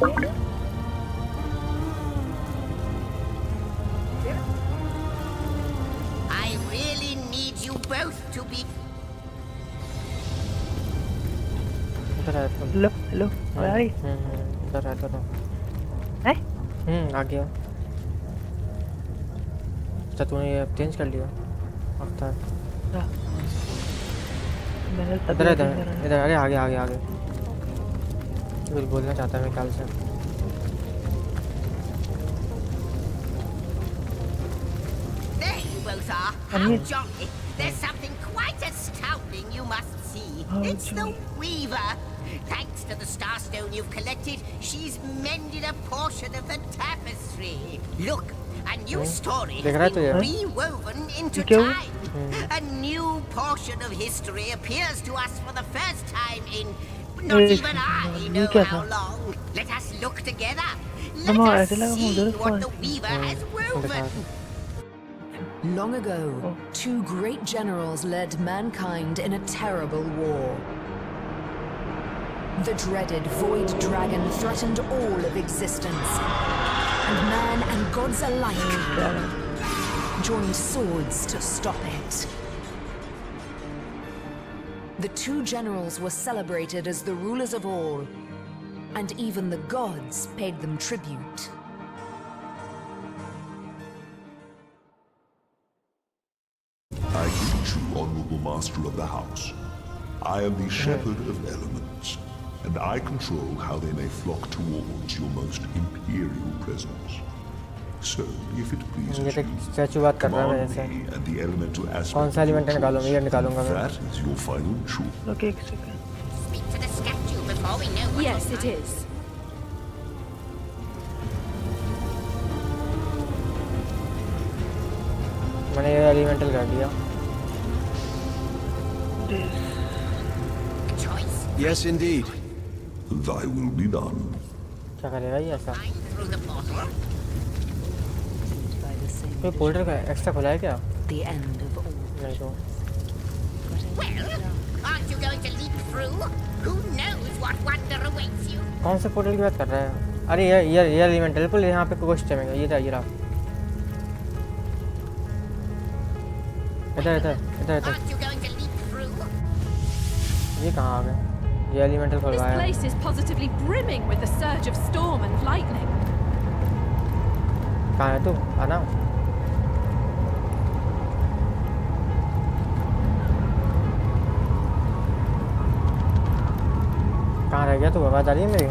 I really need you both to be. इधर आया तुम। हेलो हेलो भाई इधर आया तुम। है आ गया। अच्छा तूने ये चेंज कर लिया। अफ्तार मैंने इधर इधर इधर अरे आगे आगे आगे कुछ बोलना चाहता है मेरे ख्याल से। There you both are. How jolly. There's something quite astounding you must see. It's the Weaver. Thanks to the Starstone you've collected, she's mended a portion of the tapestry. Look, a new story has been rewoven into time. A new portion of history appears to us for the first time in not even I know how long. Let us look together. Let us see what the Weaver has woven. Long ago, two great generals led mankind in a terrible war. The dreaded Void Dragon threatened all of existence, and man and gods alike joined swords to stop it. The two generals were celebrated as the rulers of all, and even the gods paid them tribute. I greet you, honorable master of the house. I am the shepherd of elements, and I control how they may flock towards your most imperial presence. So, if it pleases you, command me and the elemental aspect of your choice. That is your final choice. Okay एक second Speak to the statue before we know what Yes, it is. मैंने ये elemental कर दिया। choice. Yes, indeed. Thy will be done. क्या करेगा ये ऐसा? Through the portal. कोई पोर्टल का एक्स्ट्रा खुला है क्या? The end of all. नहीं तो Well, aren't you going to leap through? Who knows what wonder awaits you? कौन से पोर्टल की बात कर रहा है? अरे ये एलिमेंटल बिल्कुल यहाँ पे कुछ चमेगा। ये रहा इधर इधर इधर इधर। Aren't you going to leap through? ये कहाँ आ गए? ये एलिमेंटल This खुलवाया। place is positively brimming with the surge of storm and lightning. कहाँ है तू? आना। कहाँ रह गया तू? आवाज आ रही है मेरी?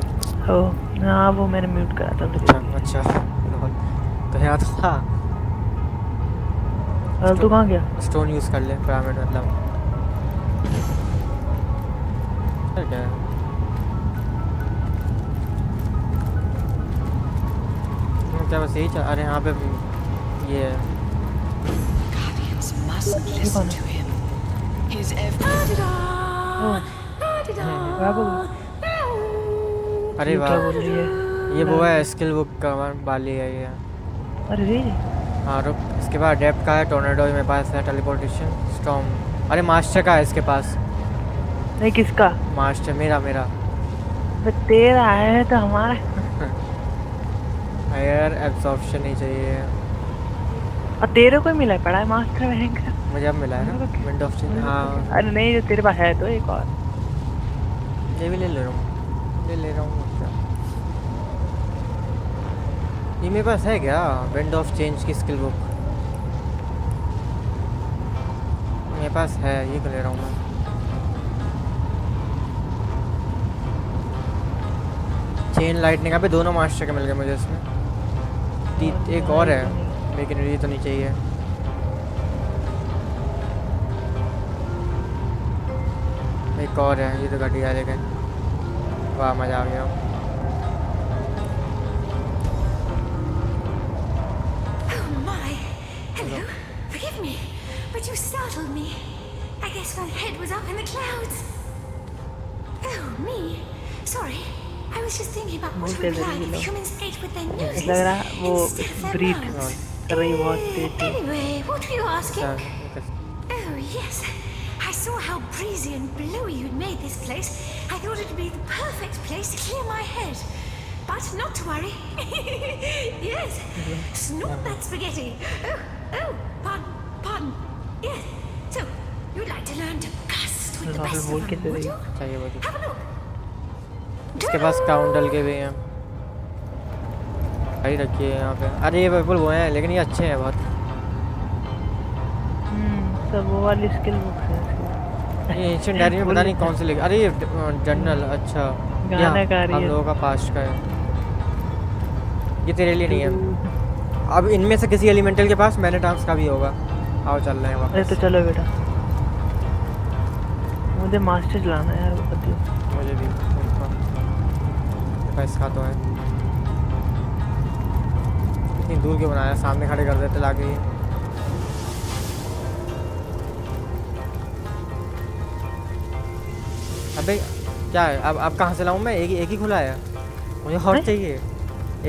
ओ हाँ वो मैंने म्यूट करा था अच्छा तो यहाँ था। और तू कहाँ गया? स्टोन यूज कर ले पिरामिड मतलब। ठीक है क्या बस यही चल। अरे यहाँ पे ये Guardians mustn't listen to him. His अरे वाह ये वो है स्किल बुक का वाली है ये। अरे रे हाँ रुक इसके बाद डेप्थ का है टोर्नेडो मेरे पास है टेलीपोर्टेशन स्टॉर्म। अरे मास्टर का है इसके पास। नहीं किसका? मास्टर मेरा तेरा है तो हमारा यार एब्जॉर्प्शन नहीं चाहिए। और तेरे को मिला है पड़ा है मास्टर रैंक। मुझे अब मिला है ना विंड ऑफ चेंज। हाँ अरे नहीं जो तेरे पास है तो एक और ये भी ले रहा हूँ ये मेरे पास है क्या विंड ऑफ चेंज की स्किल बुक? मेरे पास है ये ले रहा हूँ मैं। चेन लाइटनिंग पे दोनों मास्टर के मिल गए मुझे इसमें। एक और है लेकिन ये तो नहीं चाहिए। एक और है ये तो घटिया लेकिन वाह मज़ा आ गया। But you startled me. I guess my head was up in the clouds. Oh, me? Sorry. I was just thinking about what would lie if humans ate with their noses instead of their mouths. Anyway, what were you asking? Oh, yes. I saw how breezy and blowy you'd made this place. I thought it would be the perfect place to clear my head. But not to worry. Yes. Snort that spaghetti. Oh, pardon. Yes. So, you'd like to learn to gust with the best of them, would you? चाहिए वो तो। Have a look. इसके पास count डल के भी हैं। भाई रखिए यहाँ पे। अरे ये बिल्कुल वो हैं लेकिन ये अच्छे हैं बहुत। सब वो वाली स्किल बुक्स है ये एंशिएंट डायरी में पता नहीं कौन से लिखे। अरे ये जनरल अच्छा गाना गा रही हम है लोगों का पास्ट का है। ये तेरे लिए नहीं है। अब इनमें से किसी एलिमेंटल के पास मैंने टास्क का भी होगा। आओ चल रहे हैं वापस। अरे तो चलो बेटा मुझे मास्टर चलाना है यार वो पति मुझे भी पैसा खा तो है। इतनी दूर क्यों बनाया सामने खड़े कर देते लाके ये। अबे क्या है अब कहाँ से लाऊं मैं एक ही खुला है मुझे हॉट चाहिए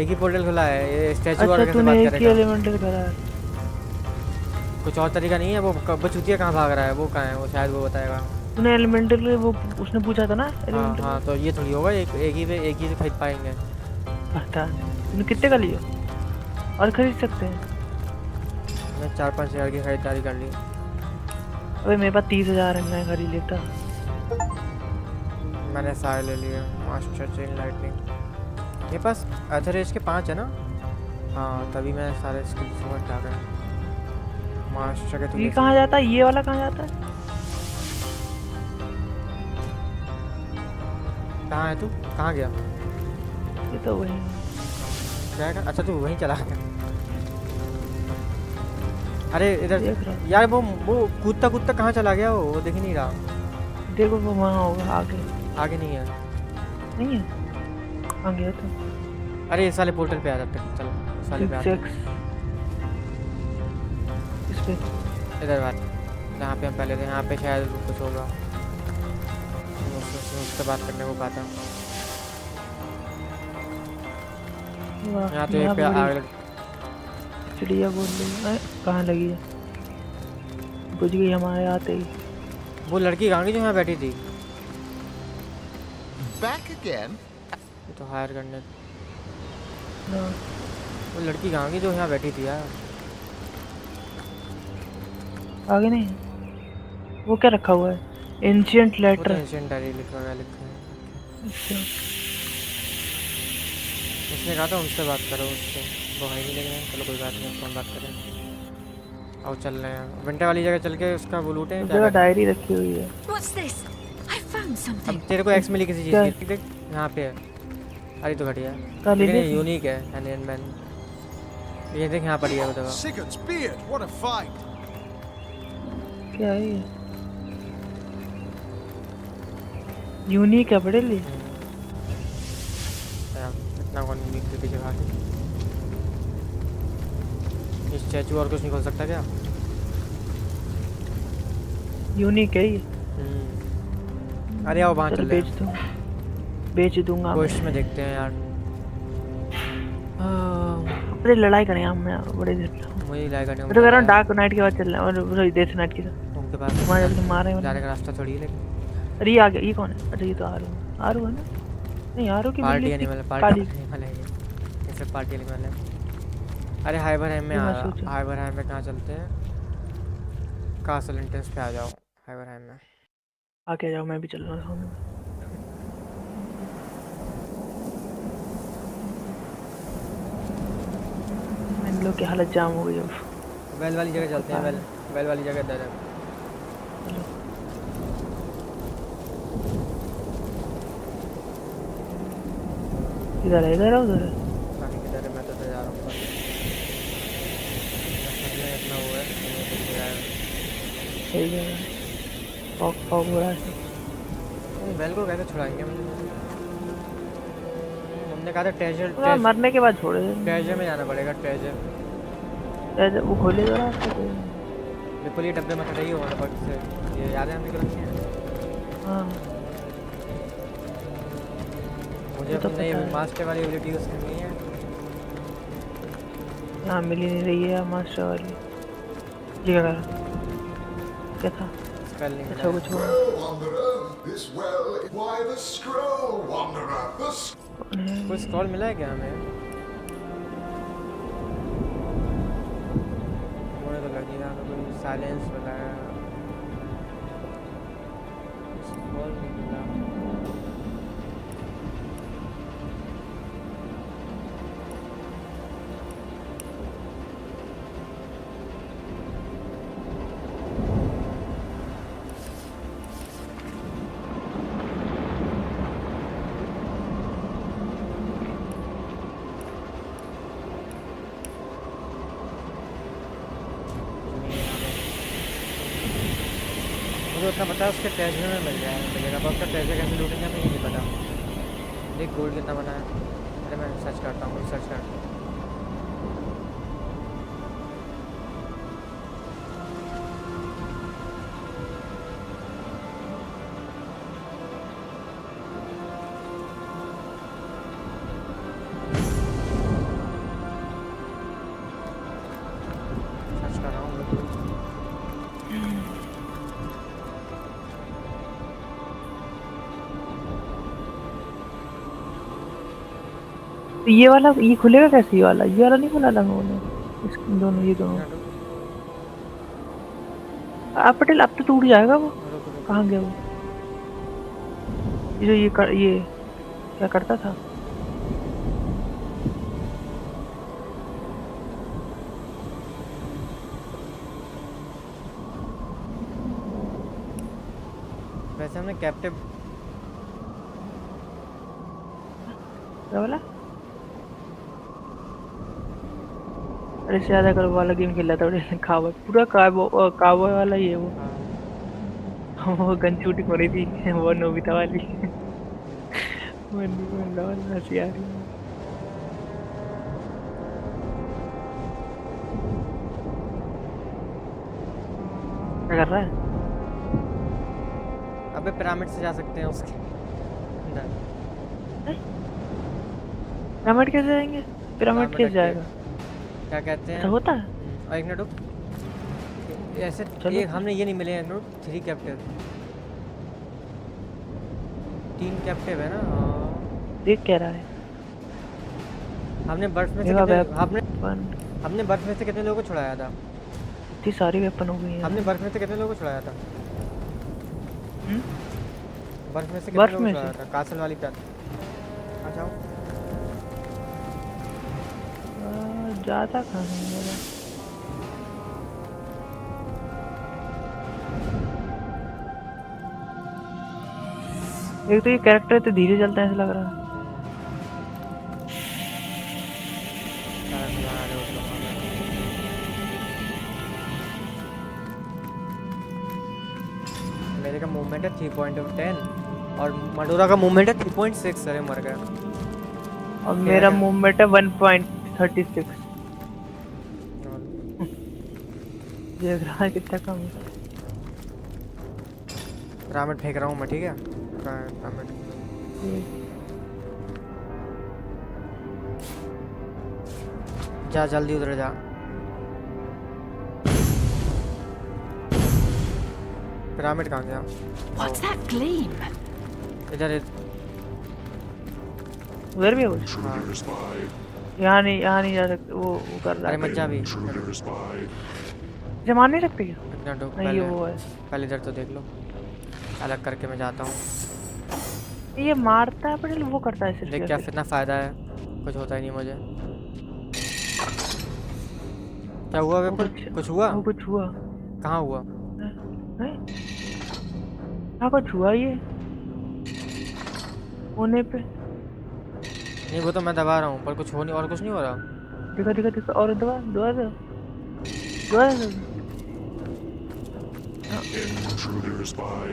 एक ही पोर्टल खुला है ये स्टैचू वाला कैसे बात करेगा एलिमेंटल करा है कुछ और तरीका नहीं है वो बचूतिया कहाँ भाग रहा है वो कहाँ है वो शायद वो बताएगा तूने एलिमेंटल वो उसने पूछा था ना हाँ हाँ तो ये थोड़ी होगा एक ही से खरीद पाएंगे पता तूने कितने का लिया और खरीद सकते हैं मैं 4-5 हज़ार की खरीदारी कर ली अबे मेरे पास 30,000 है मैं खरीद लेता मैंने सारे ले लिए मास्टर चेन लाइटनिंग मेरे पास अदर एज के 5 है ना हाँ तभी मैं सारे स्किल्स को हटा गया मास्टर के ये कहाँ जाता है ये वाला कहाँ जाता है कहाँ है तू कहाँ गया ये तो वही जाएगा अच्छा तू वहीं चला गया अरे इधर यार वो कूदता कहाँ चला गया वो दिख ही नहीं रहा देखो वो वहाँ होगा आगे नहीं है आ गया तो अरे इस वाले पोर्टल पे आ जाते चलो इस वाले पे आते इस पे इधर बात जहाँ पे हम पहले थे यहाँ पे शायद कुछ होगा उससे बात करने को कहा था यहाँ तो एक पे आग चिड़िया बोल रही है कहाँ लगी है बुझ गई हमारे आते ही वो लड़की कहाँ गई जो यहाँ बैठी थी Back again? ये तो हायर करने वो लड़की कहाँ गई जो यहाँ बैठी थी यार आगे नहीं वो क्या रखा हुआ है एंशिएंट लेटर एंशिएंट डायरी लिखा है उसने कहा था उनसे बात करो उससे वो है नहीं लेकिन चलो कोई बात नहीं हम बात करें आओ चल रहे हैं विंटर वाली जगह चल के उसका वो लूटें जगह डायरी रखी हुई है What's this? I found something. अब तेरे को एक्स मिली किसी चीज़ की देख यहाँ पे है अरे तो घटिया लेकिन ये यूनिक है एलियन मैन ये देख यहाँ पड़ी है वो दवा Sigurd's beard, what a fight! क्या है ये यूनिक है बड़े लिए इतना कौन यूनिक के पीछे भागे इस स्टैचू और कुछ नहीं खोल सकता क्या यूनिक है ये अरे आओ वहाँ चल बेच दूंगा कोशिश में देखते हैं यार बड़े लड़ाई करें हम बड़े देर मुझे लड़ाई करने मैं तो कह रहा हूँ डार्क नाइट के बाद चल रहे हैं और डेथ नाइट के साथ उनके पास हमारे जल्दी मारे जाने का रास्ता थोड़ी है लेकिन अरे ये आ गया ये कौन है अच्छा ये तो आरू है ना नहीं आरू की पार्टी एनिमल पार्टी एनिमल है ये इसे पार्टी एनिमल है अरे हाइबरहाइम में हाइबरहाइम में कहाँ चलते हैं कासल एंट्रेंस पे आ जाओ हाइबरहाइम में आके जाओ मैं भी चल रहा हूँ इन लोग की हालत जाम हो गई अब वेल वाली जगह चलते हैं वेल वाली जगह इधर है इधर है उधर है किधर है मैं तो जा रहा हूँ इतना हुआ है सही है पॉक हो रहा है वेल को कैसे छुड़ाएंगे हमने कहा था ट्रेजर मरने के बाद छोड़ दे ट्रेजर में जाना पड़ेगा ट्रेजर वो खोले जरा बिल्कुल ये डब्बे में खड़ा ही हुआ था बग से ये याद है हमें क्यों नहीं है हाँ मुझे तो अपने मास्टर वाली एबिलिटी यूज करनी है हाँ मिल ही नहीं रही है मास्टर वाली ये क्या था स्पेल नहीं अच्छा मिला कुछ हुआ Wanderer, this well, why the scroll, Wanderer, the कोई स्क्रॉल मिला है क्या हमें? मुझे तो लग नहीं रहा हमें कोई साइलेंस मिला है। स्क्रॉल नहीं मिला। मुझे उतना पता है उसके ट्रेजर में मिलेगा पर उसका ट्रेजर कैसे लूटेंगे हमें ये नहीं पता। देख गोल्ड कितना बना है। अरे मैं सर्च करता हूँ सर्च करता हूँ। सर्च कर रहा हूँ। तो ये वाला ये खुलेगा कैसे? ये वाला नहीं खुला था मैंने। इस दोनों ये दोनों आप पटेल अब तो टूट जाएगा वो। कहाँ गया वो? ये जो ये क्या करता था? वैसे हमने कैप्टिव क्या बोला? अरे से ज्यादा करो वाला गेम खेला था काबो पूरा काबो वाला ही है वो। वो गन शूटिंग हो रही थी वो नोबिता वाली। हंसी आ रही है। क्या कर रहा है? अबे पिरामिड से जा सकते हैं उसके अंदर। पिरामिड कैसे जाएंगे? पिरामिड कैसे जाएगा? क्या कहते हैं? ऐसा होता है? और एक मिनट रुक। ऐसे एक हमने ये नहीं मिले हैं नोट 3 कैप्टिव 3 कैप्टिव है ना। देख क्या रहा है? हमने बर्फ में से कितने लोगों को छुड़ाया था? इतनी सारी वेपन हो गई हैं। हमने बर्फ में से कितने लोगों को छुड़ाया था? बर्फ में से कितने बर्फ लोगों को में छुड़ाया था? कासल वाली पे आ जाओ। ज़्यादा कहाँ है मेरा? एक तो ये कैरेक्टर तो धीरे चलता है ऐसा लग रहा है। मेरे का मूवमेंट है 3.10 और मडोरा का मूवमेंट है 3.6। अरे मर गया। और मेरा मूवमेंट है 1.36। देख रहा है कितना कम है। पिरामिड फेंक रहा हूँ मैं, ठीक है? पिरामिड जा जल्दी उधर जा। पिरामिड कहाँ गया? What's that gleam? इधर उधर भी है कुछ? यहाँ नहीं जा सकते। वो कर रहा है। अरे मत जा भी। इसे मार नहीं सकते क्या? नहीं ये वो है। पहले इधर तो देख लो। अलग करके मैं जाता हूँ। ये मारता है पर वो करता है सिर्फ। देख क्या कितना फायदा है। कुछ होता ही नहीं मुझे। क्या हुआ वेपर? कुछ हुआ? वो कुछ हुआ। कहाँ हुआ? हाँ कुछ हुआ ये होने पे। नहीं वो तो मैं दबा रहा हूँ पर कुछ हो नहीं और कुछ नहीं हो रहा। दिखा और दबा दो।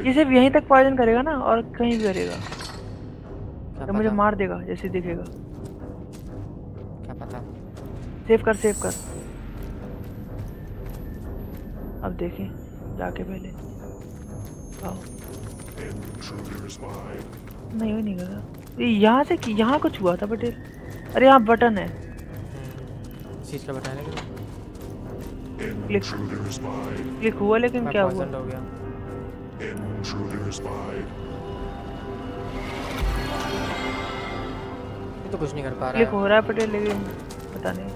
ये सिर्फ यहीं तक पॉइजन करेगा ना और कहीं भी करेगा तो मुझे मार देगा जैसे दिखेगा। क्या पता। सेव कर। अब देखें जाके पहले आओ। नहीं कर रहा। यहाँ से यहाँ कुछ हुआ था पटेल। अरे यहाँ बटन है। चीज का बटन है क्लिक हुआ लेकिन क्या हुआ? हो गया। Intruder spied. ये तो कुछ नहीं कर पा रहा क्लिक है। हो रहा है पटेल लेकिन पता नहीं।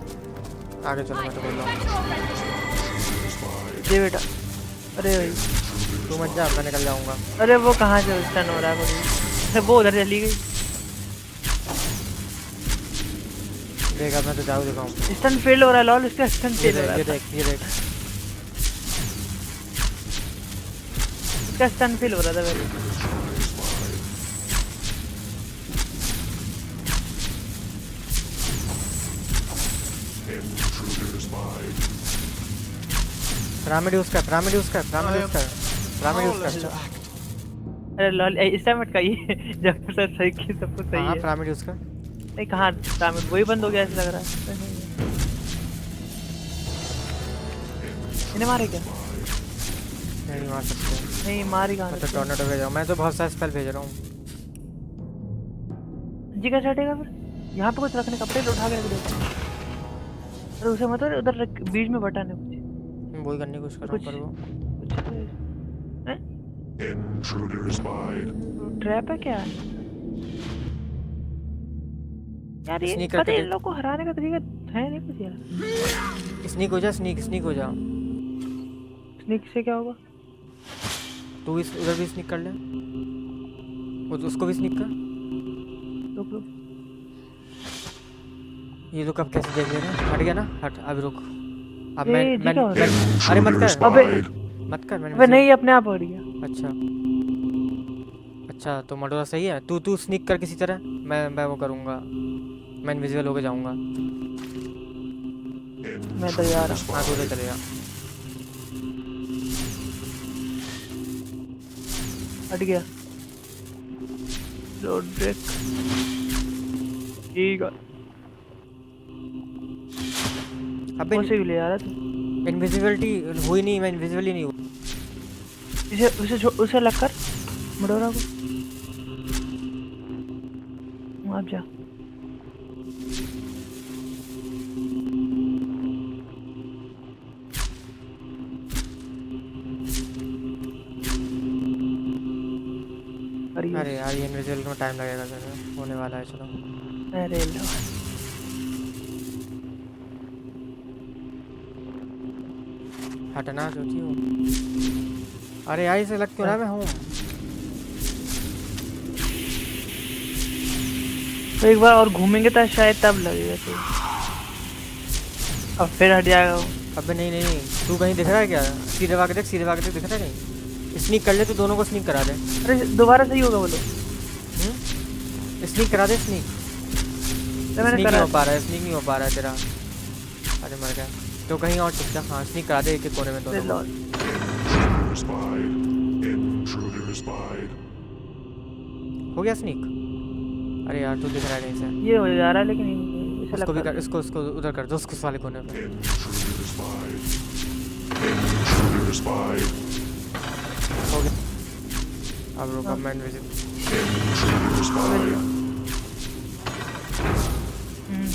आगे चलो, मैं तो बोल रहा हूँ जी बेटा। अरे भाई तू मत जा, मैं निकल जाऊंगा। अरे वो कहाँ से स्टन हो रहा है पटेल? अरे वो उधर चली गई। देख अब मैं तो जाऊँ दिखाऊँ। स्टन फेल हो रहा है लॉल, इसका स्टन ये फेल हो देख रहा ये है। देख ये देख। इसका स्टन फेल हो रहा था पहले। Intruder spied. पिरामिड यूज कर, पिरामिड यूज कर, पिरामिड यूज कर, पिरामिड यूज कर। अरे लॉल इस टाइम अटकाइए जब सर सही की सब कुछ सही हाँ है। पिरामिड यूज कर। नहीं कहाँ डायमंड वही बंद हो गया ऐसा लग रहा है। इन्हें मारे क्या? नहीं मार सकते। नहीं मारी कहाँ मैं तो से? टॉर्नेडो भेज रहा हूँ, मैं तो बहुत सारे स्पेल भेज रहा हूँ। जी कैसे हटेगा फिर? यहाँ पे कुछ रखने कपड़े उठा के रख देते हैं। अरे उसे मत उधर बीच में बटन है कुछ। वही करने की कोशिश कर रहा हूँ पर वो Intruder spied. ट्रैप है क्या? यार ये Sneak पता करके है इन देख। लोग को हराने का तरीका है नहीं कुछ यार। स्नीक हो जा, स्नीक स्नीक हो जा। स्नीक से क्या होगा? तू इस उधर भी स्नीक कर ले, उसको भी स्नीक कर। रुक रुक। ये तो कब कैसे देख ले रहे हैं? हट गया ना, हट अब रुक। अब ये जी क्या हो रहा है? अरे मत कर, अबे मत कर। मैंने अबे नहीं अपने आप हट गया। अच्छा अच्छा, तो मडोरा सही है। तू स्नीक कर किसी तरह, मैं वो करूँगा, मैं इनविजिबल होके जाऊँगा। मैं तो यार हाँ तू उधर चलेगा। हट गया। रोड्रिक ठीक है। अबे कौन से भी ले आ रहा तू? इनविजिबिलिटी हुई नहीं, मैं इनविजिबल ही नहीं हुआ। उसे लग कर मडोरा को आप जा। अरे यार ये इनविजिबल में टाइम लगेगा, सर होने वाला है। चलो अरे लो हटना जो थी वो। अरे यार इसे लग क्यों रहा है मैं हूँ। तो एक बार और घूमेंगे तो शायद तब लगेगा तो। अब फिर हट जाएगा वो। अबे नहीं नहीं, तू कहीं दिख रहा है क्या? सीधे भाग देख, सीधे भाग देख, दिख रहा है कहीं? स्नीक कर ले तो दोनों को स्नीक करा दे। अरे दोबारा सही होगा बोलो। स्नीक करा दे, स्नीक। मैंने स्नीक नहीं करा हो पा रहा है, स्नीक नहीं हो पा रहा है तेरा। अरे मर गया तो कहीं और चुप जा। हाँ स्नीक करा दे एक एक कोने में दोनों को। Intruder spied. Intruder spied. हो गया स्नीक? अरे यार तू दिख रहा है कहीं से। ये हो जा रहा है लेकिन इसे उसको भी लगता कर, इसको उधर कर दो, उसको उस वाले कोने पे। Intruder spied. Intruder spied. हो गया। अब रुको मैं इनविजिबल। Intruder spied.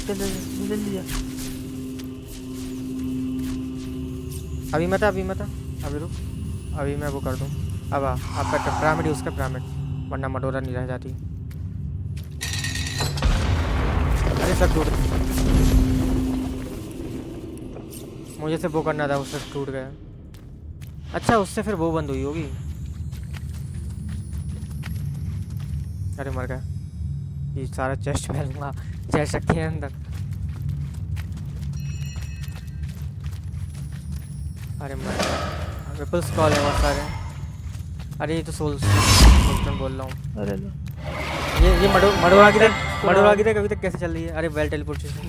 चल जल्दी जा। अभी मत अभी रुक। अभी मैं वो कर दूँ। अब आपका पिरामिड यूज़ कर, पिरामिड, वरना मडोरा नहीं रह जाती। अरे सब टूट, मुझे से वो करना था, उससे टूट गया। अच्छा उससे फिर वो बंद हुई होगी। अरे मर गया। ये सारा चेस्ट में लूँगा, चेस्ट रखे हैं अंदर। अरे मर गया। रिपल्स कॉल है बहुत सारे। अरे ये तो सोल्स बोल रहा हूँ। अरे लो ये मडोरा की तक अभी तक कैसे चल रही है? अरे वेल टेलीपोर्टेशन।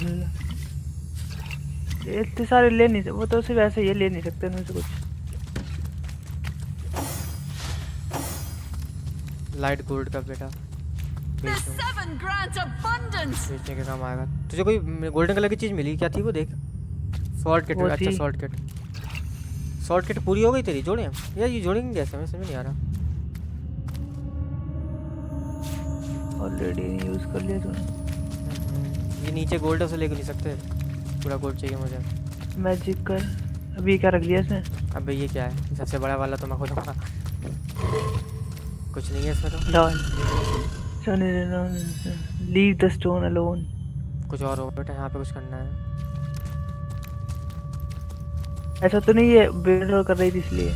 इतने सारे ले नहीं, वो तो सिर्फ ऐसे ये ले नहीं सकते उनसे कुछ। लाइट गोल्ड का बेटा The seven grant abundance. बेचने के काम आएगा। तुझे कोई गोल्डन कलर की चीज़ मिली? क्या थी वो? देख सॉल्ट किट। अच्छा सॉल्ट किट पूरी हो गई तेरी? जोड़े यार, ये जोड़ेंगे कैसे? हमें समझ नहीं आ रहा। ऑलरेडी यूज कर लिया तूने। ये नीचे गोल्ड है, उसे लेके नहीं सकते। पूरा गोल्ड चाहिए मुझे। मैजिक कर। अभी क्या रख लिया इसने? अबे ये क्या है? सबसे बड़ा वाला तो मैं खोलूँगा। कुछ नहीं है इसमें तो। Lol leave the stone alone. कुछ और होगा बेटा, यहाँ पे कुछ करना है। ऐसा तो नहीं है बिल्ड कर रही थी इसलिए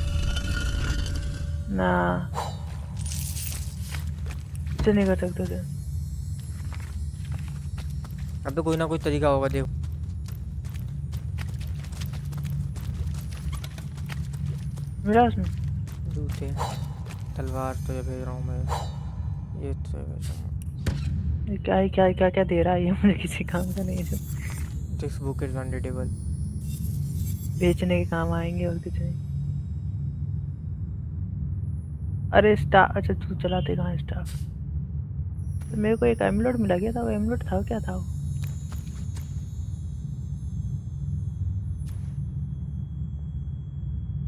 ना, इसे नहीं कर सकते थे। अब तो कोई ना कोई तरीका होगा, देखो। मिला उसमें जूते, तलवार तो ये भेज रहा हूँ मैं, ये तो भेज रहा हूँ। ये क्या क्या क्या क्या दे रहा है ये, मुझे किसी काम का नहीं है जो दिस बुक इज अनरीडेबल। बेचने के काम आएंगे और कुछ नहीं। अरे स्टाफ, अच्छा तू चलाते कहाँ स्टाफ? तो मेरे को एक एमलेट मिला गया था, वो एमलेट था क्या था वो?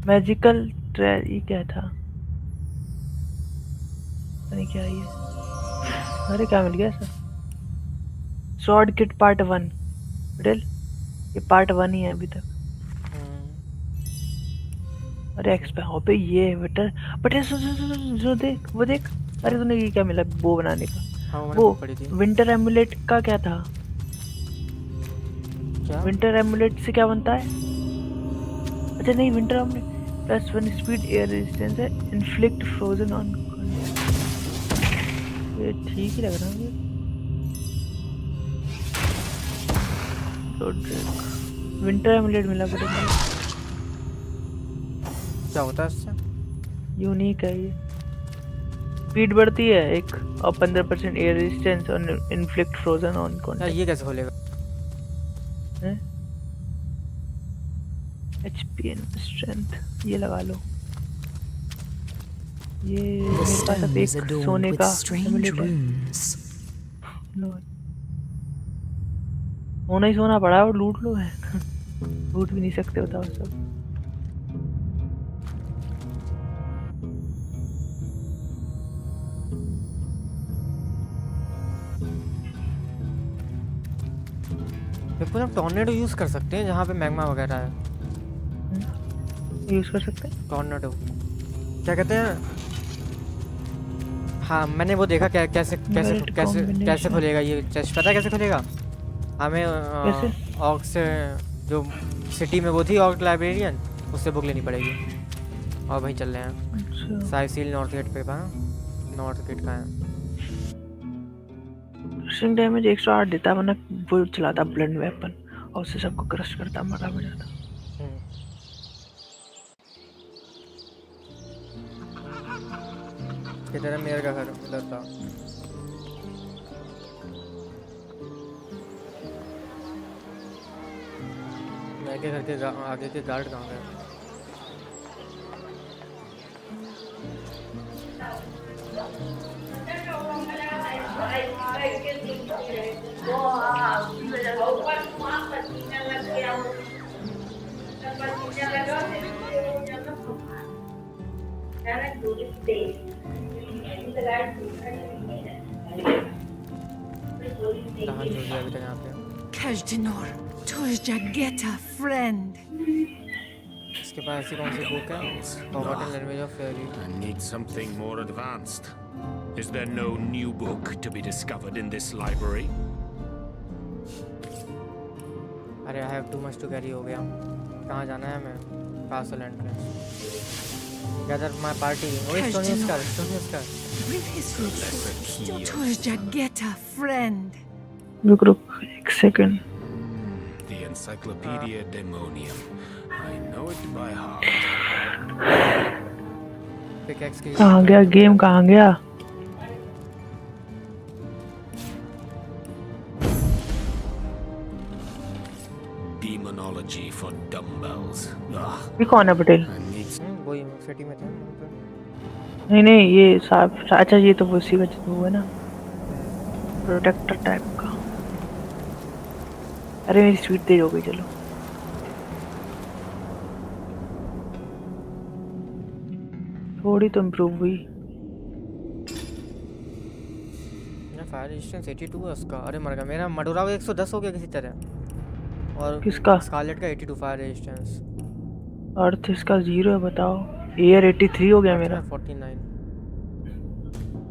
मैजिकल ये क्या था? नहीं क्या ये? अरे क्या मिल गया sir? Sword kit part 1 battle, ये पार्ट 1 ही है अभी तक। अरे एक्सपा पे ये बेटर बटे जो देख वो देख। अरे तूने ये क्या मिला बो बनाने का? हाँ, वो पड़ी थी। विंटर एमुलेट का क्या था? क्या? विंटर एमुलेट से क्या बनता है? अच्छा नहीं, winter emulate +1 speed air resistance है, इन्फ्लिक्ट फ्रोजन ऑन। ये ठीक ही लग रहा है मुझे। विंटर एमुलेट मिला बटे, क्या होता है इससे? यूनिक है ये। स्पीड बढ़ती है एक और 15% एयर रेजिस्टेंस और इन्फ्लिक्ट फ्रोजन ऑन यार कॉन्टैक्ट। ये कैसे खोलेगा? एचपी एंड स्ट्रेंथ ये लगा लो। ये The मेरे पास अब stone एक is adorned सोने with का strange एमुलेट है। runes. सोना ही सोना पड़ा है और लूट लो है। लूट भी नहीं सकते बताओ सब। देखो हम टॉर्नेडो यूज कर सकते हैं जहाँ पे मैग्मा वगैरह है। यूज कर सकते हैं टॉर्नेडो क्या कहते हैं? हाँ मैंने वो देखा, कैसे कैसे Merit कैसे कैसे combination। खुलेगा ये चेस्ट, पता है कैसे खुलेगा? हमें कैसे? ऑग से, जो सिटी में वो थी ऑग लाइब्रेरियन, उससे बुक लेनी पड़ेगी। और वहीं चल रहे हैं। अच्छा साइसिल नॉर्थ गेट पे था, नॉर्थ गेट का है। क्रशिंग डैमेज 108 देता है, वरना वो चलाता ब्लड वेपन और उससे सबको क्रश करता मरा भी जाता। किधर है मेरे का घर? उधर था। मेरे के घर के आगे के गार्ड कहाँ गए? कहाँ छोड़ दिया अभी तक यहाँ पे? Kajdinor, Torjageta, friend. इसके पास ऐसी कौन सी बुक है? Forgotten Language of Fairy. I need something more advanced. Is there no new book to be discovered in this library? अरे I have too much to carry हो गया। कहाँ जाना है हमें? Castle entrance. Gather my party. Oh, Stony Skull, Stony Skull. With his roots, Torjageta, friend. रुक एक second. The Encyclopedia Demonium. I know it by heart. Pickaxe की कहाँ गया गेम, कहाँ गया? Demonology for dumbbells. Ugh. ये कौन है पटेल? I need वही सिटी में थे। नहीं नहीं ये साहब, अच्छा ये तो वो उसी का वो है ना, प्रोटेक्टर टाइप का। अरे मेरी स्पीड तेज हो गई, चलो थोड़ी तो इम्प्रूव हुई। फायर रेजिस्टेंस 82 है उसका। अरे मर गया मेरा मडोरा को 110 हो गया किसी तरह। और किसका? स्कारलेट का 82 फायर रेजिस्टेंस। अर्थ इसका 0 है बताओ। एयर 83 हो गया मेरा। 49।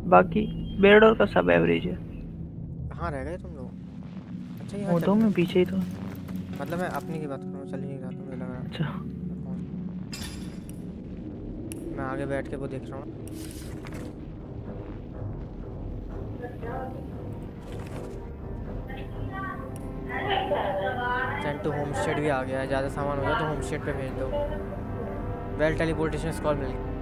बाकी बेरडोर का सब एवरेज है। कहाँ रह गए तुम लोग? अच्छा यहाँ वो चल तो रहे मैं हैं। पीछे ही तो। मतलब मैं अपनी की बात कर रहा हूँ, चल ही नहीं रहा तो मुझे लग रहा है। अच्छा मैं आगे बैठ के वो देख रहा हूँ। सेंड टू होम स्टेट भी आ गया है। ज़्यादा सामान हो गया तो होम स्टेट पे भेज दो। वेल टेलीपोर्टेशन कॉल मिल गई।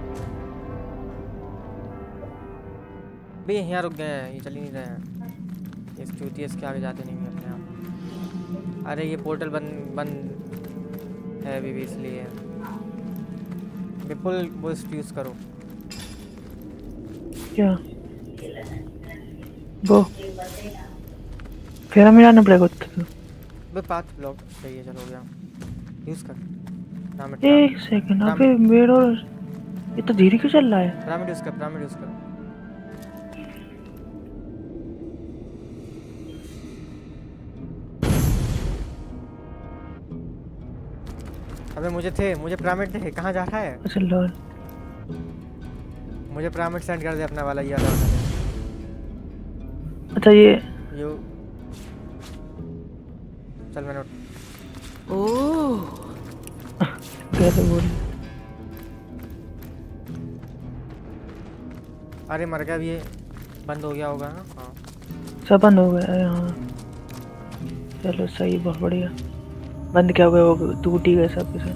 भैया यहाँ रुक गए हैं, ये चल ही नहीं रहे हैं। इस चूतिया इसके आगे जाते नहीं हैं अपने आप। अरे ये पोर्टल बंद बंद है अभी भी, इसलिए विपुल वो यूज़ करो। क्या वो फिर हमें जाना पड़ेगा तो। बे पाथ ब्लॉक सही है, चलो हो गया। यूज़ कर पिरामिड। एक सेकंड अबे बेरडोर ये तो धीरे क्यों चल रहा है? पिरामिड यूज़ कर, पिरामिड यूज़ कर। अबे मुझे पिरामिड थे। कहाँ जा रहा है? अच्छा लॉल मुझे पिरामिड सेंड कर दे अपना वाला, ये वाला। अच्छा ये यू चल मैंने Oh. कैसे बोल। अरे मर गया, अब ये बंद हो गया होगा ना? हाँ सब बंद हो गया है हाँ। चलो सही बहुत बढ़िया। बंद क्या हो गया वो टूट ही गए सब के सब।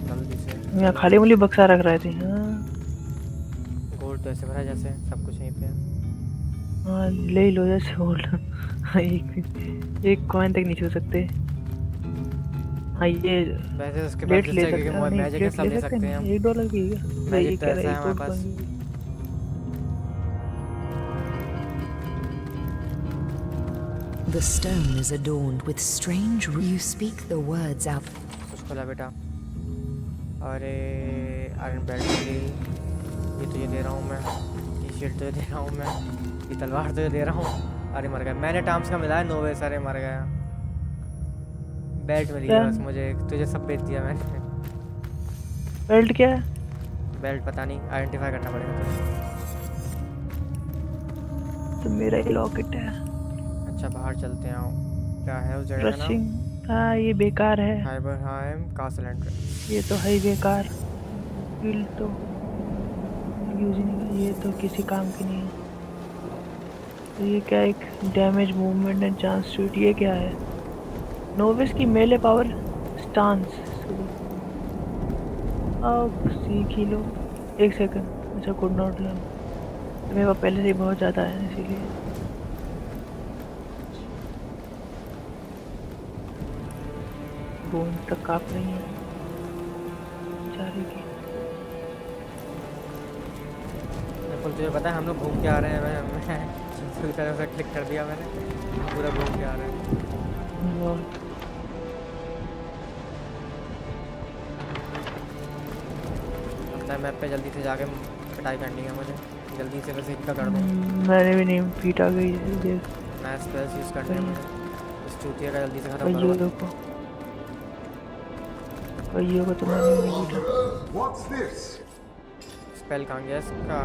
जल्दी से। यहाँ खाली मुली बक्सा रख रहे थे। हाँ गोल्ड तो ऐसे भरा जैसे सब कुछ यहीं पे है। हाँ ले ही लो जैसे गोल्ड। एक कॉइन तक नहीं छू सकते। हाँ ये वैसे उसके प्लेट बाद ले जैसे सकते कि हैं। मैजिक है, सब ले सकते हैं हम। $1 की है क्या? मैजिक ये तो कह ऐसा रहा है है हमारे पास। The stone is adorned with strange. You speak the words out. कुछ खोला बेटा। अरे आयरन बेल्ट ली, ये तुझे दे रहा हूँ मैं। ये शील्ड तुझे दे रहा हूँ मैं। ये तलवार तुझे दे रहा हूँ। अरे मर गया, मैंने टाम्स का मिला है 9 सारे मर गया। बेल्ट मिली है बस मुझे, तुझे सब बेच दिया मैंने। बेल्ट क्या है? बेल्ट पता नहीं, आइडेंटिफाई करना पड़ेगा तुझे। तो मेरा ही लॉकेट है। अच्छा बाहर चलते हैं। आओ, क्या है उस जगह का नाम? रशिंग हाँ ये बेकार है। हाइबरहाइम कासल एंट्रेंस। ये तो है ही बेकार। फील्ड तो यूज ही नहीं, ये तो किसी काम की नहीं है। तो ये क्या एक damage movement and chance shoot, ये क्या है? नोविस की मेले पावर स्टांस। आओ सीख ही लो। एक सेकंड। अच्छा कुड नॉट लर्न, मेरे पास पहले से ही बहुत ज़्यादा है इसीलिए। बोन तक काप नहीं है बेचारे की। बिल्कुल तुझे पता है हम लोग घूम के आ रहे हैं। मैं पूरी तरह से क्लिक कर दिया मैंने, पूरा घूम के आ रहे हैं। अपना मैप पे जल्दी से जाके कटाई करनी है मुझे, जल्दी से बस इनका कर दूँ। मैंने भी नहीं फीट आ गई देख। मैं स्पेल्स यूज़ करने हैं मुझे, इस चूतिया का जल्दी से खत्म पहियों करो। को पहियों को तो मैंने नहीं फीटा। What's this? स्पेल कहाँ गया इसका?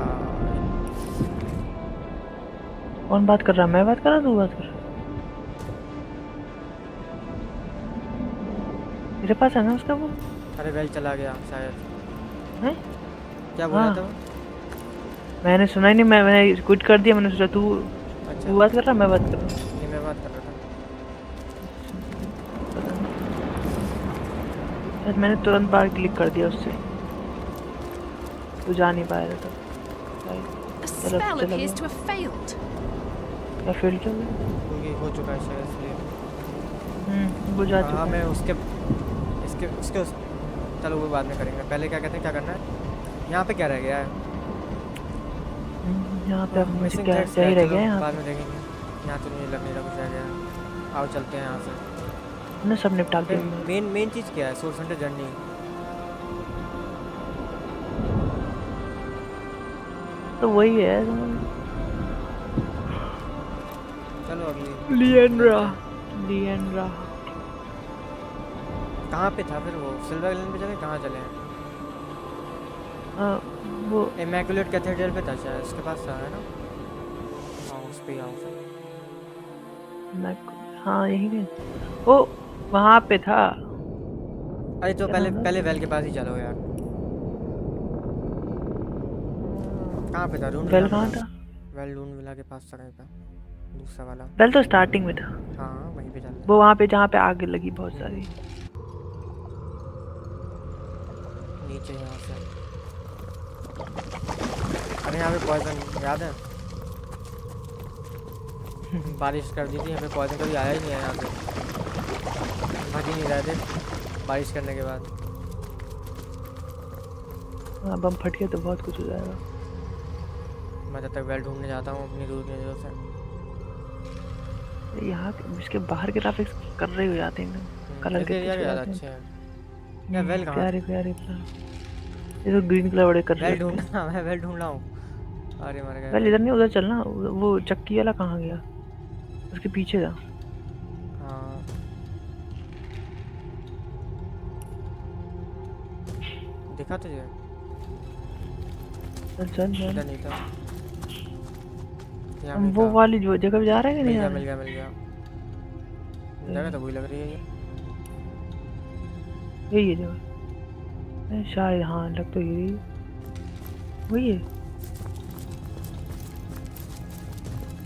कौन बात कर रहा है? मैं बात कर रहा हूँ तू बात कर रहा है? मेरे पास है ना उसका वो। अरे वेल चला गया शायद। हैं? क्या बोला हाँ। था वो? मैंने सुना ही नहीं। मैंने क्विट कर दिया। मैंने सोचा तू अच्छा तू बात कर रहा है मैं बात कर रहा हूँ। नहीं मैं बात कर रहा था। शायद मैंने तुरंत बाहर क्लिक कर दिया उससे, तू जा नहीं पाया था तब। A spell appears to have failed. या फेल चल क्योंकि हो चुका है शायद इसलिए। वो जा चुका हाँ है। मैं उसके चलो वो बाद में करेंगे। पहले क्या कहते हैं, क्या करना है? यहाँ पे क्या रह गया है? यहाँ पे अब मुझे मिसिंग क्या थ्रेड्स क्या ही है, रह चलो गया है यहाँ बाद में देखेंगे। यहाँ तो नहीं लगने का कुछ रह गया। आओ चलते हैं यहाँ से। पे। मैं सब निपटा दिया। मेन चीज़ क्या है? Source centre journey. तो वही है। चलो अगली। लिएंड्रा कहाँ पे था फिर वो? सिल्वर आइलैंड पे चले? कहाँ चले हैं? वो इमैकुलेट कैथेड्रल पे था शायद, इसके पास था, है ना? हाँ उस पे आओ फिर। मैं हाँ यही पे वो वहाँ पे था। अरे तो क्या पहले नाम था? पहले वेल के पास ही चलो यार। कहाँ पे था? रूम वेल विला कहाँ पे था। था? वेल रूम विला के पास था कहीं पे, दूसरा वाला। वेल तो स्टार्टिंग में था। हाँ वहीं पे चलते वो हैं। वहाँ पे जहाँ पे आग लगी बहुत सारी। नीचे यहाँ से। अरे यहाँ पे पॉइजन याद है? बारिश कर दी थी यहाँ पे, पॉइजन कभी आया ही नहीं है यहाँ पे, भग ही नहीं रहे थे बारिश करने के बाद। हाँ बम फट गया तो बहुत कुछ हो जाएगा। मैं जब तक वेल ढूंढने जाता हूँ अपनी दूर की नज़रों से। यहाँ इसके बाहर के ग्राफिक्स कर रहे हो जाते हैं एकदम कलर इस के एरिया कुछ के हो ज़्यादा जाते अच्छे हैं। हैं। यार वेल कहाँ प्यारे थे? प्यारे प्यारे। ये तो ग्रीन कलर बड़े कर वेल रहे ढूंढना, मैं वेल ढूंढ रहा हूँ। अरे मर गए वेल भाई। इधर नहीं उधर चलना। वो चक्की वाला कहाँ गया? उसके पीछे था। हाँ दिखा तुझे? चल चल इधर चल। नहीं था, यहाँ हम नहीं वो था। वाली जो जगह पे जा रहे हैं कि मिल नहीं गया जा मिल रहे? गया मिल गया। जगह तो वही लग रही है ये। यही है जगह। शायद हाँ लग तो यही वही है।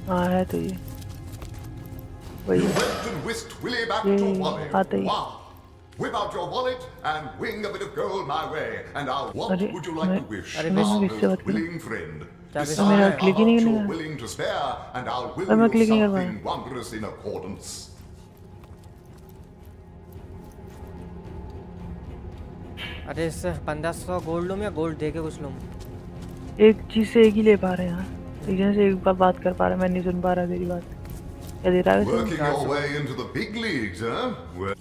हाँ है तो ये वही You है। went and whisked Willie back to Wally. आते ही। Wow. Whip out your wallet and wing a bit of gold my way, and I'll. What अरे, would you like मैं- to wish अरे our मैं किससे most बात करूं? willing friend? क्या Decide मेरा how क्लिक ही नहीं much करने you're का। willing to spare, and I'll will मैं you क्लिक नहीं कर पा something wondrous in accordance. अरे इससे 1500 गोल्ड लूँ या गोल्ड दे के कुछ लूँ? एक चीज से एक ही ले पा रहे हैं यार। एक जन से एक बार बात कर पा रहा है। मैं नहीं सुन पा रहा तेरी बात। क्या दे रहा है वैसे? Working your way into the big leagues, huh? Well,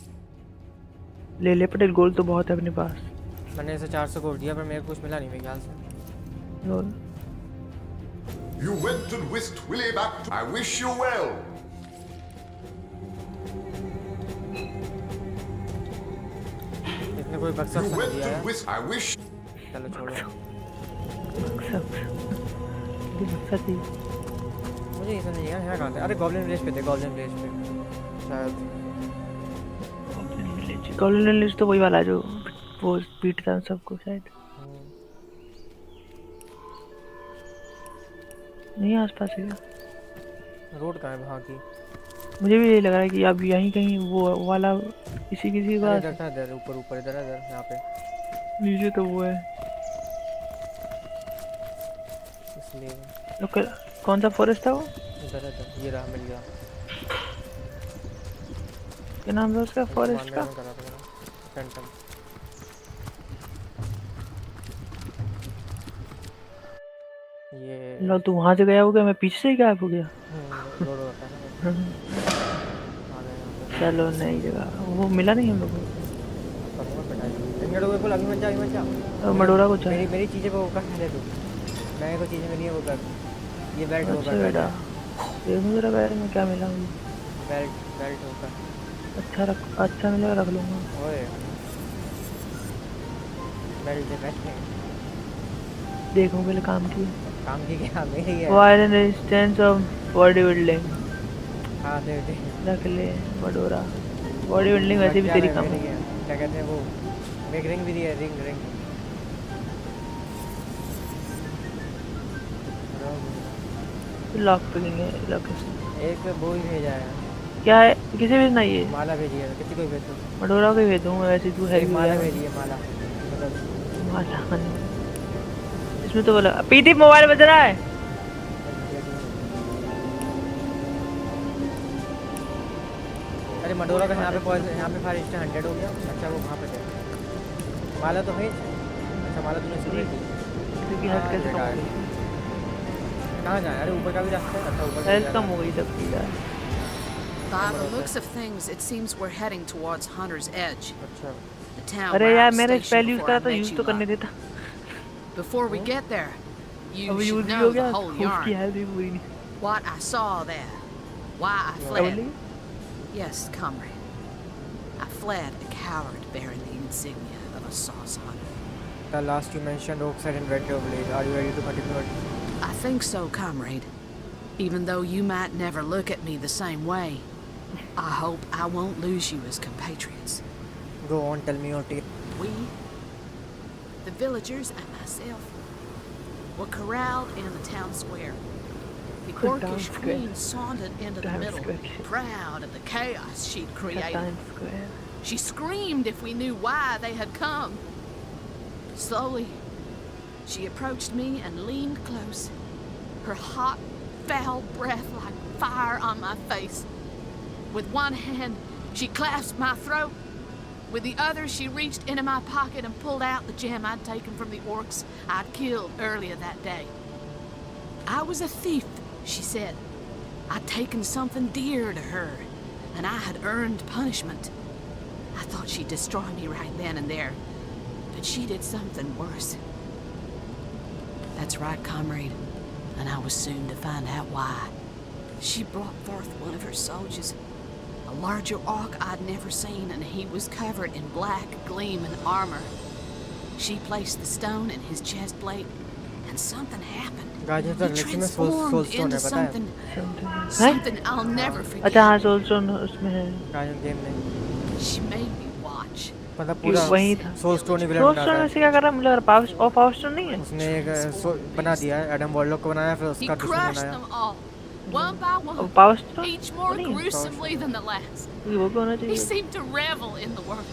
ले पटेल गोल्ड तो बहुत है अपने पास। मैंने इसे 400 गोल्ड दिया पर मेरे को कुछ मिला नहीं मेरे ख्याल से। Gold you went and whisked Willie back to. I wish you well. इसने कोई बक्सा You वक्सा went दिया है? and whisked. I wish. चलो छोड़ो। सच ही। मुझे इसे नहीं यार, यहाँ कहाँ थे? अरे गॉब्लिन विलेज पे थे, गॉब्लिन विलेज पे शायद। गोल्डन लिस्ट तो वही वाला है जो वो पीटता है सबको शायद। नहीं आसपास है क्या? रोड कहाँ है वहाँ की? मुझे भी यही लग रहा है कि अब यहीं कहीं वो वाला किसी किसी के अरे पास इधर था, इधर ऊपर ऊपर इधर इधर यहाँ पे। नीचे तो वो है। इसलिए लोग कौन सा फॉरेस्ट था वो? इधर इधर ये रहा, मिल गया। क्या नाम था उसका फॉरेस्ट का? फैंटम। ये लो तू वहां से गया हो गया, मैं पीछे से ही गायब हो गया। रोड होता है ना। आ गए यहाँ पे। चलो नई जगह वो मिला नहीं हम लोग को। करूँगा पिटाई। इनके लोगों को अभी मत जा, अभी मत जा। मडोरा को चाहिए। मेरी चीज़ें को कर पहले तू। मैं को चीज़ें मिली है वो कर। ये बेल्ट अच्छा होकर बेटा देखो जरा बैग में क्या मिला मुझे। बेल्ट बेल्ट होकर। अच्छा मिलेगा रख लूंगा। ओए बेल्ट से बैठे देखो पहले काम की क्या मेरी है। Byron resistance of body building हाँ दे रख ले। मडोरा बॉडी बिल्डिंग वैसे भी तेरी कम है। क्या कहते हैं वो, एक रिंग भी दी है, रिंग रिंग। लॉक पिकिंग है लॉक। एक वो ही भेजा है। क्या है किसे भेजना ये? माला भेजी है, किसी को भेज दो। मडोरा को ही भेज दूंगा वैसे तू है। माला भेजी है, माला माला इसमें तो बोला पीटी मोबाइल बज रहा है। अरे मडोरा का यहाँ पे फायर स्टेशन 100 हो गया। अच्छा वो कहाँ पे थे? माला तो भेज। अच्छा माला तूने शुरू की क्योंकि हट कैसे कम हो गई? कहाँ जाए? अरे ऊपर का भी रास्ता है। अच्छा ऊपर का हेल्थ कम हो गई सबकी यार। By the looks of things, it seems we're heading towards Hunter's Edge. अच्छा The town अरे where यार I was मैंने stationed spell use before I करा तो met यूज you तो करने lot. देता। Before we get there, you अब यूज should भी हो know गया the whole उसकी yarn. हेल्थ भी पूरी नहीं। What I saw there. Why I क्या fled. बोली? Yes, comrade. I fled a coward bearing the insignia of a sauce hunter. The last you mentioned Oak said inventively. Are you ready to continue? I think so, comrade. Even though you might never look at me the same way, I hope I won't lose you as compatriots. Go on, tell me your tale. We, the villagers and myself, were corralled in the town square. The orcish queen sauntered into the middle, proud of the chaos she'd created. She screamed if we knew why they had come. Slowly, she approached me and leaned close, her hot, foul breath like fire on my face. With one hand, she clasped my throat. With the other, she reached into my pocket and pulled out the gem I'd taken from the orcs I'd killed earlier that day. I was a thief, she said. I'd taken something dear to her, and I had earned punishment. I thought she'd destroy me right then and there, but she did something worse. That's right, comrade, and I was soon to find out why. She brought forth one of her soldiers, a larger orc I'd never seen, and he was covered in black, gleaming armor. She placed the stone in his chest plate, and something happened. He transformed into something I'll never forget. अच्छा हाँ सोलस्टोन उसमें है She made me watch. मतलब पूरा वही था सोलस्टोन ही villain सोलस्टोन में से क्या कर रहा है मुझे लग रहा है पावर स्टोन नहीं है उसने एक बना दिया है एडम वॉरलॉक को बनाया फिर He उसका दुश्मन crushed बनाया them all, one by one, power stone each more gruesomely than the last. वो भी होना He चाहिए seemed to revel in the work.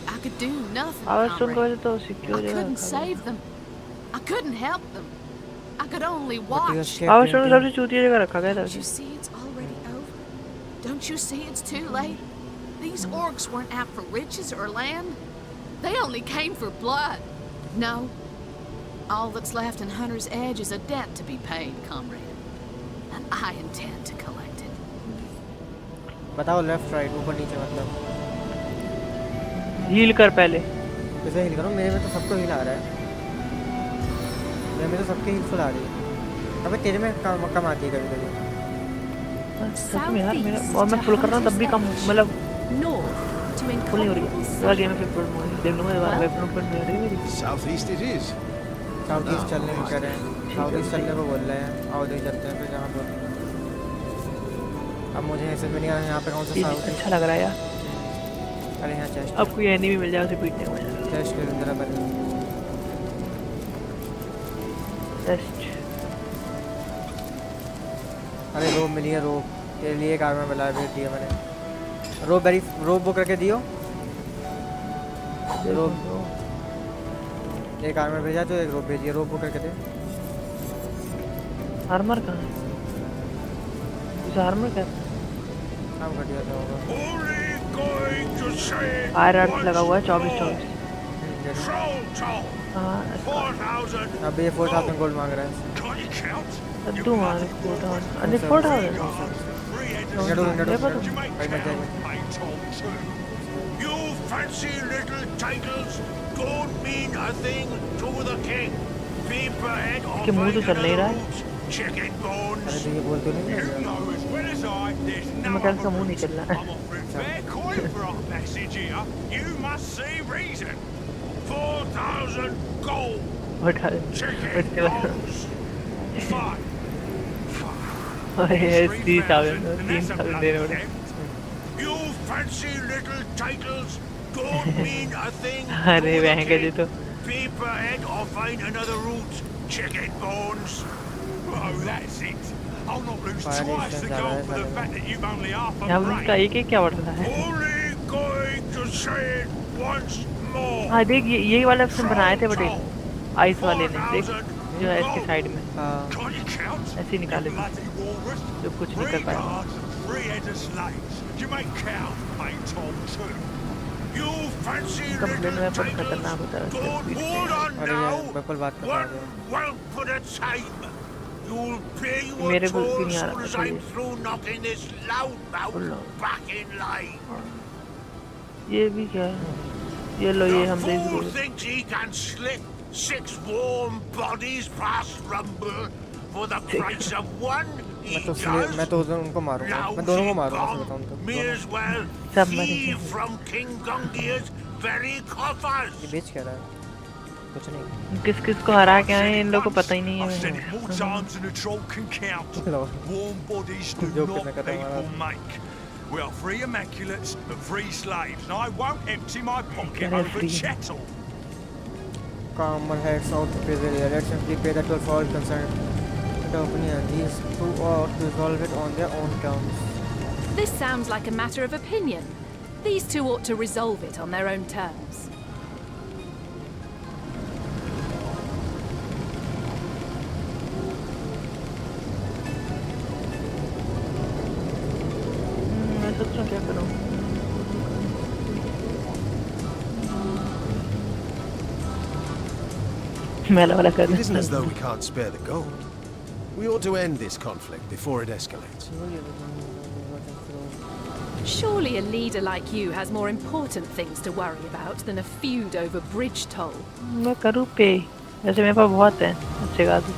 I could do nothing, power stone की comrade. वजह तो secure I couldn't save them. I couldn't help them. I could only watch. Power stone में सबसे चूतिया जगह रखा गया था Don't you see it's already over? Don't you see it's too late? These orcs weren't out for riches or land. They only came for blood. No. All that's left in Hunter's Edge is a debt to be paid, comrade. And I intend to collect it. बताओ left right ऊपर नीचे मतलब heal कर पहले कैसे heal करूं मेरे में तो सबको हील आ रहा है मेरे में तो सबके हील फुल आ रही है अबे तेरे में कम आती है कभी-कभी सच में यार मेरा और मैं फुल कर रहा हूं तब भी कम मतलब फुल नहीं हो रही है तो गेम में फुल देख लूंगा ये बार वेब पर नहीं आ रही मेरी South east it is. South east चलने को कह रहे हैं साउथ ईस्ट चलने को बोल रहे हैं आओ उधर चलते हैं फिर जहाँ पर अब मुझे ऐसे में नहीं आया यहाँ पे कौन सा साउथ अच्छा लग रहा है यार अरे यहाँ चेस्ट अब कोई एनिमी मिल जाए उसे पीटने को चेस्ट के अंदर बन टेस्ट अरे रोब मिली है रोब तेरे लिए एक आर्मर मिला भेज दिया मैंने रोब बुक करके दियो रोब एक आर्मर भेजा तो एक रोब भेजिए रोब बुक करके दे आर्मर कहाँ है इस आर्मर का काम कर दिया था होगा फायर आर्ट लगा हुआ है 24 हाँ अब ये 4000 गोल्ड मांग रहा है अद्दू मार 4000 अरे 4000 You fancy little titles don't mean a thing to the king. People head off के मुंह तो चल नहीं रहा है chicken bones. अरे तो ये बोल तो नहीं You know as well as I, there's no मैं का मुंह नहीं चल रहा है I'm offering fair coin for our passage here. You must see reason. 4,000 gold. उठा Chicken bones. Fine. अरे 3000 देने वाले You fancy little titles don't mean a thing. अरे महंगे जी तो People head or find another route. Chicken bones. Oh, that's it. I'll not lose twice the gold for the fact that you've only half a यहाँ brain. उसका एक क्या बढ़ता है Only going to say it once more. हाँ देख ये वाला ऑप्शन बनाए थे बटे आइस वाले ने देख जो है इसके साइड में Can't you count? ऐसे ही निकाले थे Bloody walrus. जो कुछ नहीं कर पाया 3-headed slaves. Do you make count, mate, Tom, too? You fancy complain little में पर titles? खतरनाक होता है Don't hold on अरे यार now. बकल बात कर रहा Well, put a time. You'll pay your मेरे को भी toll नहीं आ soon रहा as था I'm ये through knocking this loudmouth बोलो back in line. ये भी क्या है ये लो ये हम The देख fool low thinks he can slip 6 warm bodies past Rumble for the price of one. He does. मैं तो उनको मारूंगा मैं दोनों को मारूंगा सही बताऊं तो May as well सब thieve मरेंगे from King Gungia's very coffers. ये बेच क्या रहा है कुछ नहीं किस किस को हरा के आए इन लोगों को पता ही नहीं I've said है. it more times than a troll can count. Warm bodies do Joke not करने का था people हमारा. make. We are free immaculates and free slaves, and I won't empty my pocket Get a over free. chattel. Calmer heads out to pay the area. Let's simply pay the toll for all concerned. The opinion these two ought to resolve it on their own terms. This sounds like a matter of opinion. These two ought to resolve it on their own terms. मैं सोच रहा हूँ क्या करूँ. मेला वाला कर. It isn't as though we can't spare the gold. We ought to end this conflict before it escalates. Surely a leader like you has more important things to worry about than a feud over bridge toll. मैं करूँ पे. वैसे मेरे पास बहुत है. अच्छे खासे.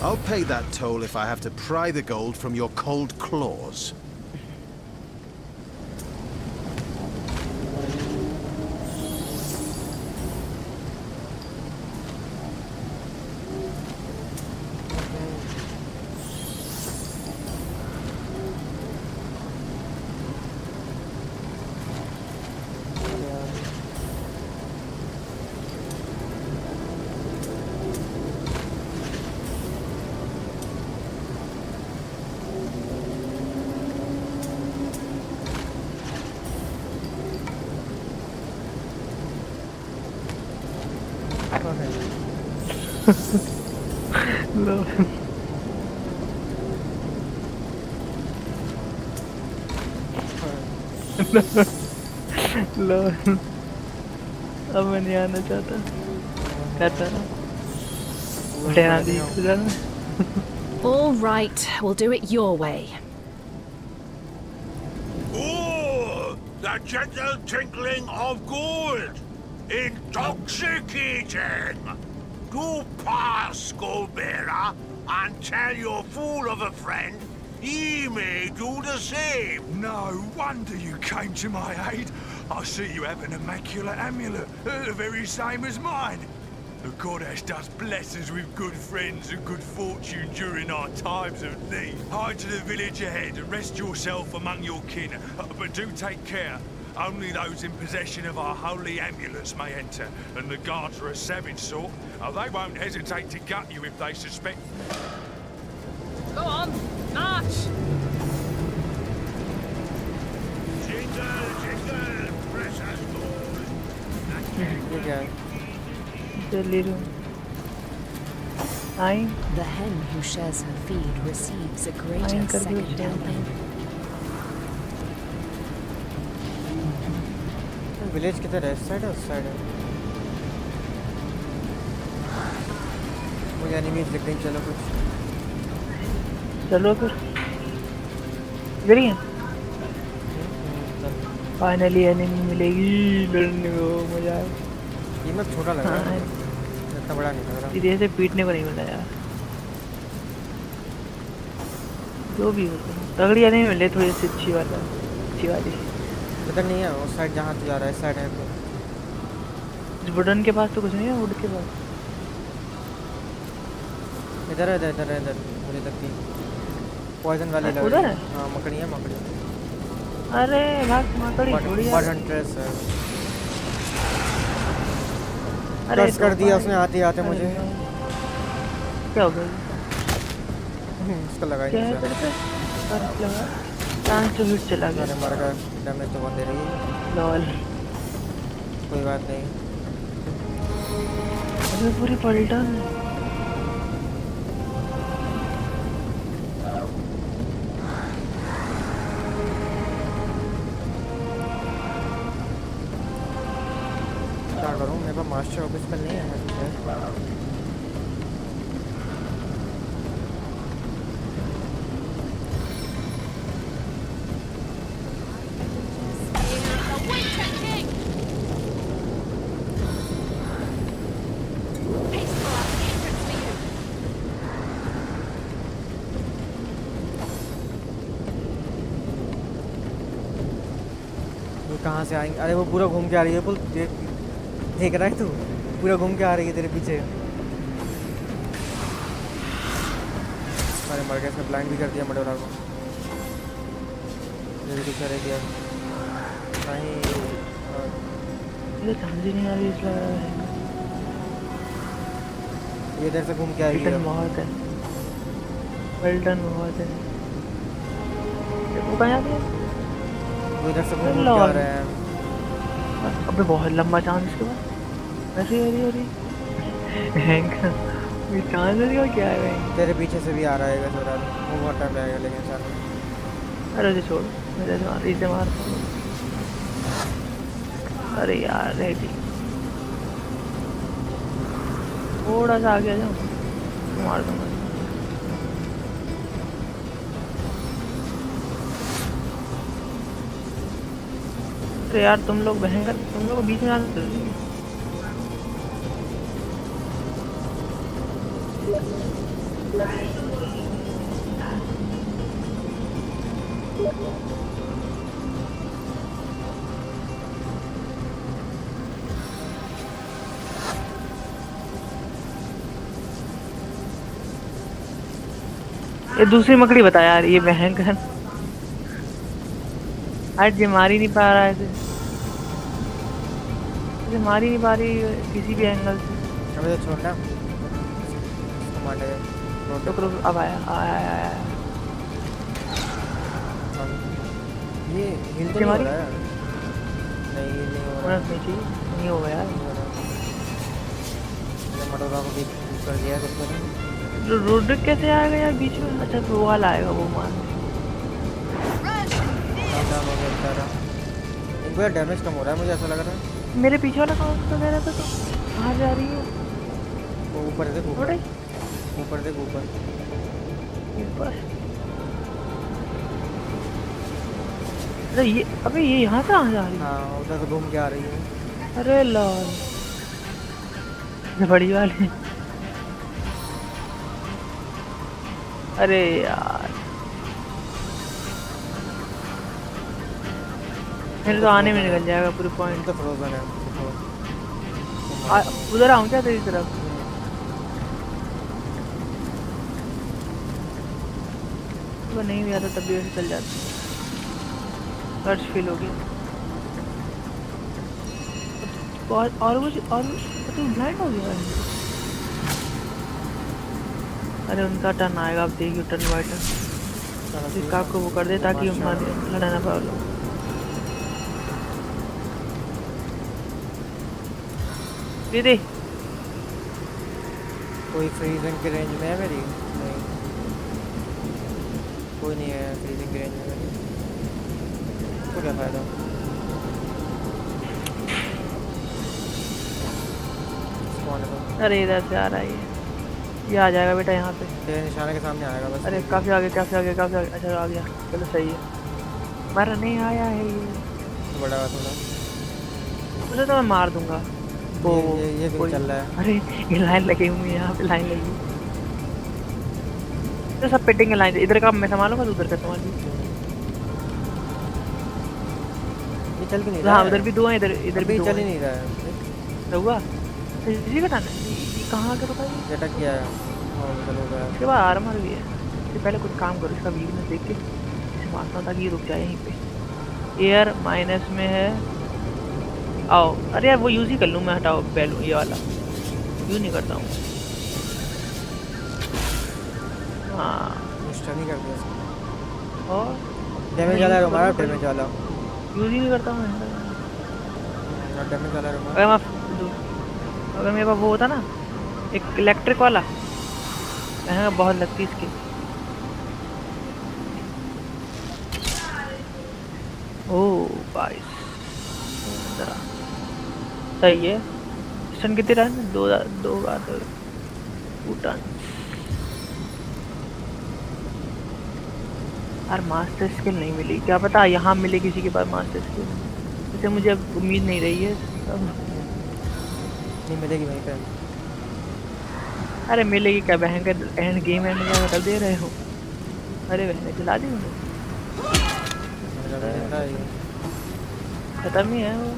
I'll pay that toll if I have to pry the gold from your cold claws. लो. लो. अब मैं नहीं आना चाहता. कहता ना. उठा दी जाना. All right, we'll do it your way. Oh, the gentle tinkling of gold! Intoxicating! Do pass, Goldbearer, and tell your fool of a friend he may do the same. No wonder you came to my aid. I see you have an immaculate amulet, the very same as mine. The goddess does bless us with good friends and good fortune during our times of need. Hide to the village ahead and rest yourself among your kin, but do take care. Only those in possession of our holy amulets may enter, and the guards are a savage sort. They won't hesitate to gut you if they suspect. Go on, march! Jingle, jingle, precious gold. ये क्या है? ले लूँ. आई. The hen who shares her feed receives a greater कर दो second helping. Village किधर है? इस साइड है उस साइड है? मुझे एनिमीज दिख रही. चलो कुछ. चलो फिर. गिरी है. फाइनली एनिमी मिलेगी. लड़ने को मजा आया. ये मैं छोटा लग रहा है. इतना बड़ा नहीं लग रहा. सीधे से पीटने को नहीं मिला यार. जो भी हो तगड़ी एनिमी मिले थोड़ी सी अच्छी वाली. इधर नहीं है. उस साइड जहाँ तू जा रहा है. इस साइड है तो. इस वुडन के पास तो कुछ नहीं है. वुड के पास इधर है. इधर है. इधर मुझे लगती है पॉइजन वाली लग उधर रही है. हाँ मकड़ी है. मकड़ी. अरे भाग मकड़ी थोड़ी है. बर्ड हंटर्स है. अरे कर्स कर दिया उसने आते आते मुझे. क्या हो गया? इसका लगा ही क्या है नहीं. तेरे पे? कर्स लगा. चांस तो हिट चला गया. अरे मर गया. डैमेज तो बहुत दे रही है. लॉल. कोई बात नहीं. अरे पूरी पलटन. क्या करूँ? मेरे पास मास्टर ऑफिस में नहीं है. कहाँ से आएंगे? अरे वो पूरा घूम के आ रही है पुल, देख रहा है तू? पूरा घूम के आ रही है तेरे पीछे। अरे मर गया, इसने ब्लाइंड भी कर दिया मडोरा को। मेरे पीछे रह गया नहीं, ये समझ ही नहीं आ रही इसलिए ये इधर से घूम के आएगी। वेल्टन बहुत है, वेल्टन बहुत है। वो कहाँ गया? वो इधर से घूम के आ रहे हैं। अबे बहुत लंबा चांस इसके बाद। अरे अरे अरे ये चांस है क्या है? तेरे पीछे से भी आ रहा है वैसे यार, वो बहुत टाइम लगेगा लेकिन सर। अरे उसे छोड़, मेरे से मार। अरे यार रेडी, थोड़ा सा आगे आ जाओ, मार दूंगा। अरे यार तुम लोग भयंकर, तुम लोग बीच में आते हो। ये दूसरी मकड़ी बता यार, ये भयंकर आज ये मार ही नहीं पा रहा है, इसे मार ही नहीं पा रही किसी भी एंगल से। अबे तो छोड़ना, रुक अब आया आया आया आया। ये हिल तो नहीं हो रहा है? नहीं हो रहा, नहीं होगा यार। मडोरा को भी कर दिया सबको। रोड्रिक कैसे आएगा यार बीच में? अच्छा तो वो वाला आएगा, वो मान इनको यार डैमेज कम हो रहा है मुझे ऐसा लग रहा है। मेरे पीछे वाला कौन सा दे रहा था? तो कहाँ जा रही है वो? ऊपर देख, ऊपर ऊपर देख, ऊपर ऊपर। अरे ये, अबे ये यहाँ से कहाँ जा रही है? हाँ उधर से घूम के आ रही है। अरे लॉल, बड़ी वाली। अरे यार मेरे तो आने में निकल जाएगा पूरे पॉइंट। तो फ्रोजन है, उधर आऊँ क्या तेरी तरफ? तो नहीं भी आता तब भी वैसे चल जाता, कर्ज फील हो गया। और तू ब्लाइंड हो गया। अरे उनका टर्न आएगा, अब देखियो टर्न बाय टर्न। इस काप को वो कर दे ताकि लड़ा ना पाओ लोग। दीदी कोई फ्रीजिंग की रेंज में है मेरी? नहीं, कोई नहीं है फ्रीजिंग की रेंज में मेरी, तो क्या फायदा? अरे इधर से आ रहा है ये आ जाएगा बेटा यहाँ पे, तेरे निशाने के सामने आएगा बस। अरे काफी आगे काफी आगे काफी आगे। अच्छा आ गया, चलो सही है। मर नहीं आया है ये, तो बड़ा बात होगा, उसे तो मैं मार दूंगा। ये भी चल रहा है। अरे ये लाइन लगी हुई है, यहाँ पे लाइन लगी तो सब पेटिंग लाइन। इधर का मैं संभालूंगा तो उधर का संभाल। ये चल भी नहीं रहा। हाँ उधर भी दो हैं, इधर भी चल ही नहीं रहा है। हुआ इसी का कहाँ के रुका ये? अटक गया है और चलो गया। इसके बाद आर्मर भी है। इससे पहले कुछ काम करो, इसका वीकनेस देख के इसे मारता था कि ये रुक जाए यहीं पे। एयर माइनस में है, आओ। अरे यार वो यूज़ ही कर लूँ मैं, हटाओ बैलून ये वाला यूज़ नहीं करता हूँ। हाँ इंस्टॉल नहीं कर दिया इसको। और डैमेज वाला हमारा, डैमेज वाला यूज़ ही नहीं करता हूँ मैं। डैमेज वाला हमारा। अगर मेरे पास वो होता ना एक इलेक्ट्रिक वाला, बहुत लगती इसकी। ओह भाई सही है। स्टन कितने रहा? दो बार टन। यार मास्टर स्किल नहीं मिली, क्या पता यहाँ मिले किसी के पास मास्टर स्किल। जैसे मुझे अब उम्मीद नहीं रही है, नहीं मिलेगी वहीं पे। अरे मिलेगी क्या? भयंकर एंड गेम एंड क्या कर दे रहे हो? अरे बहने चला दी उन्हें। खत्म ही है वो।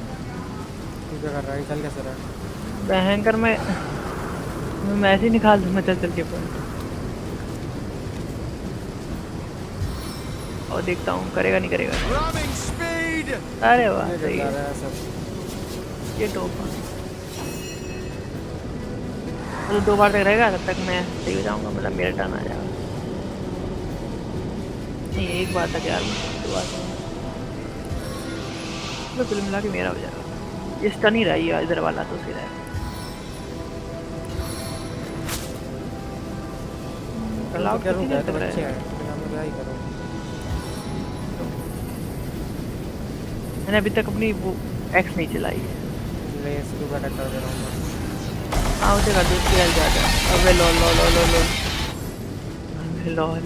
तू क्या कर रहा है? चल कैसे रहा है? भयंकर मैं ऐसे ही निकाल दूंगा चल के पर। और देखता हूँ करेगा नहीं करेगा। अरे वाह सही है ये टोपा। तो 2 बार तक रहेगा तब तक मैं सही हो जाऊंगा, मतलब मेरा टर्न आ जाएगा। नहीं 1 बार तक यार, 2 बार तो कुल मिला के मेरा हो जाएगा। ये टर्न ही रहा है इधर वाला तो सीधा है। क्लाउड करूंगा तो अच्छे हैं, बिना मैं क्या ही करूं। मैंने अभी तक अपनी वो एक्स नहीं चलाई है। रेस को का टक्कर दे रहा हूं मैं। हां उसे कर दो इसकी हेल्थ ज्यादा। अबे लो लो लो लो लो लॉल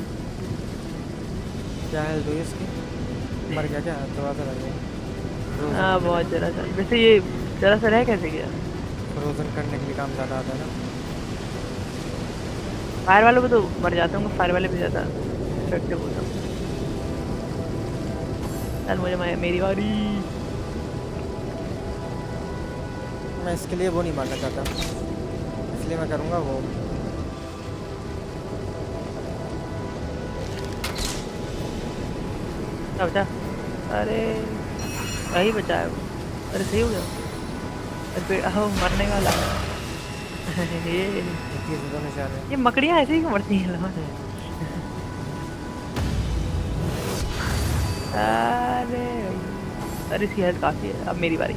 क्या हेल्थ हुई इसकी? मर गया क्या? दवा तो लग गई। हां बहुत जरा सा। वैसे ये जरा सा रह कैसे गया? फ्रोजन करने के लिए काम ज्यादा आता है ना। फायर वालों को तो मर जाते होंगे, फायर वाले भी ज्यादा इफेक्टिव होता है। चल मुझे मेरी बारी। मैं इसके लिए वो नहीं मारना चाहता, इसलिए मैं करूंगा वो। अब जा। अरे वही बचा है वो। अरे सही हो गया। अरे मरने वाला ये मकड़ियाँ ऐसे ही मरती हैं। अरे इसकी हेल्थ काफी है। अब मेरी बारी।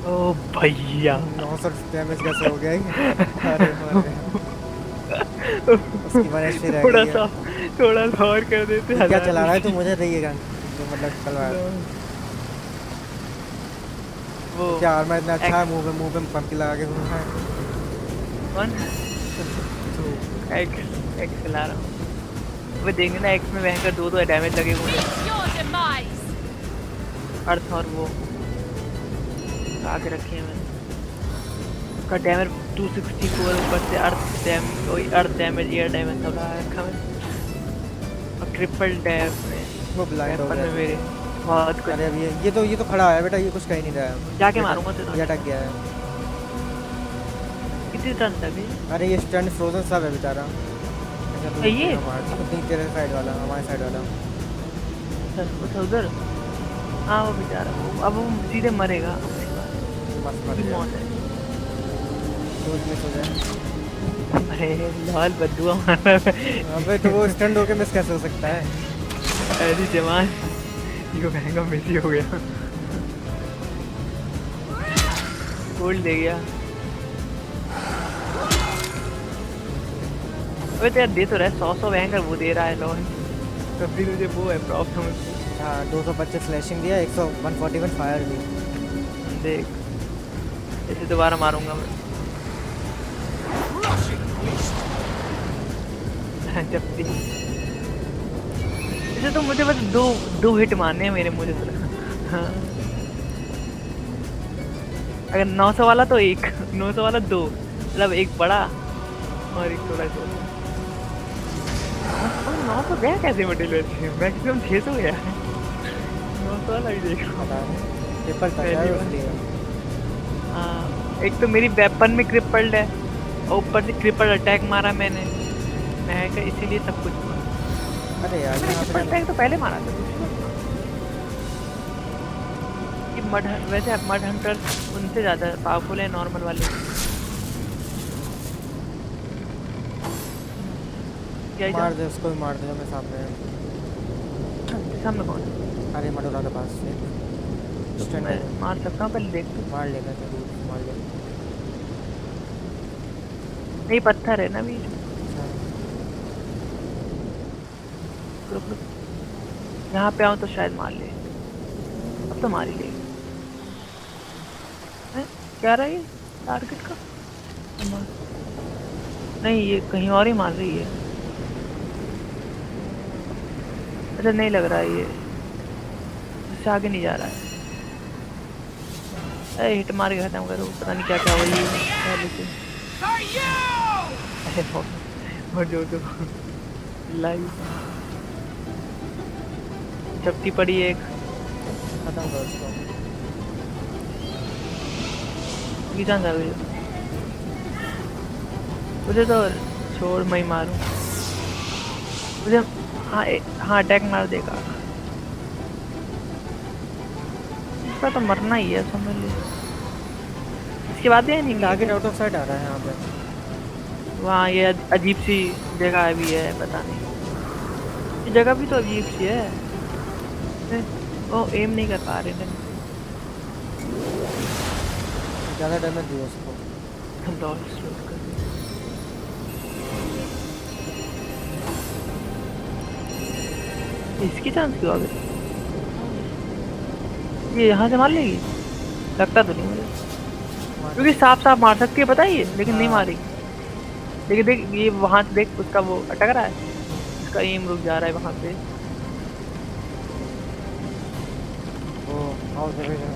ओ भैया 900 डैमेज कैसे हो गया? अरे उसकी वजह से रह गई। थोड़ा सा और कर देते। क्या चला रहा है तू? मुझे रहिएगा तो मतलब तलवार वो क्या मैं इतना अच्छा मुंह पे पंप लगा के घूम रहा है। कौन? एक्स चला रहा हूँ। वो देंगे ना एक्स में भयंकर 2 डैमेज लगे हुए अर्थ और वो आगे रखे हैं मैंने। उसका डैमेज 264 ऊपर से अर्थ डैमेज एयर डैमेज सब लगा रखा मैंने। और ट्रिपल डैमेज में वो ब्लाइंड हो गया मेरे बहुत कुछ। अरे अभी ये तो खड़ा है बेटा, ये कुछ कह नहीं रहा है। जाके मारूंगा तो ये अटक गया है। कितनी टर्न था अभी? अरे ये स्टैंड फ्रोजन सब है बेचारा। ये अपनी तेरे साइड वाला, हमारे साइड वाला अच्छा उधर। हाँ वो बेचारा अब वो सीधे मरेगा। बस मर गया। मिस हो जाए। अरे लाल बद्दुआ मारना है। अबे तो वो स्टैंड होके मिस कैसे हो सकता है? अरे जवान ये महंगा मिस ही हो गया। गोल्ड दे गया। अबे तो यार दे तो रहा है 100 महंगा वो दे रहा है लॉन। तब भी तुझे वो है प्रॉब्लम। हाँ 225 स्लैशिंग दिया, 141 फायर दी। देख इसे दोबारा मारूंगा मैं। जब भी इसे तो मुझे बस दो हिट मारने हैं मेरे मुझे तो। हाँ अगर 900 वाला तो 1, 900 वाला 2, मतलब एक बड़ा और एक थोड़ा सा। 900 गया कैसे मटेरियल? मैक्सिमम 600 गया है। 900 वाला भी देख एक तो मेरी वेपन में क्रिपल्ड है और ऊपर से क्रिपल अटैक मारा मैंने। मैं इसीलिए सब कुछ हुआ। अरे यार क्रिपल अटैक तो पहले मारा था। कि वैसे मड हंटर उनसे ज़्यादा पावरफुल है नॉर्मल वाले। मार दे उसको, मार दे जो मैं सामने है। सामने कौन? अरे मडोरा के पास से मैं मार सकता हूँ, पहले देख तो। मार लेगा जरूर, मार ले। नहीं पत्थर है ना बीच में। यहाँ पे आऊँ तो शायद मार ले। अब तो मार ही ले। क्या रहा है टारगेट का? नहीं ये कहीं और ही मार रही है। अच्छा नहीं लग रहा है ये इससे आगे नहीं जा रहा है। अरे हिट मार के खत्म करो, पता नहीं क्या क्या हुआ ये। और जो लाइव चपटी पड़ी एक खत्म कर उसको। किसान था मुझे तो छोड़ मैं ही मारूं मुझे। हाँ अटैक मार देगा इसका तो मरना ही है समझ लो। इसके बाद ये नहीं टारगेट आउट ऑफ साइट आ रहा है यहाँ पे। वहाँ ये अजीब सी जगह भी है पता नहीं ये जगह भी तो अजीब सी है। ओ एम नहीं कर पा रहे ज़्यादा डैमेज दिया उसको। इसकी चांस क्यों आ गई? ये यहाँ से मार लेगी लगता तो नहीं मुझे क्योंकि साफ साफ मार सकती है पता ही है लेकिन नहीं मारेगी। लेकिन देख ये वहाँ से देख उसका वो अटक रहा है उसका एम रुक जा रहा है वहाँ पे।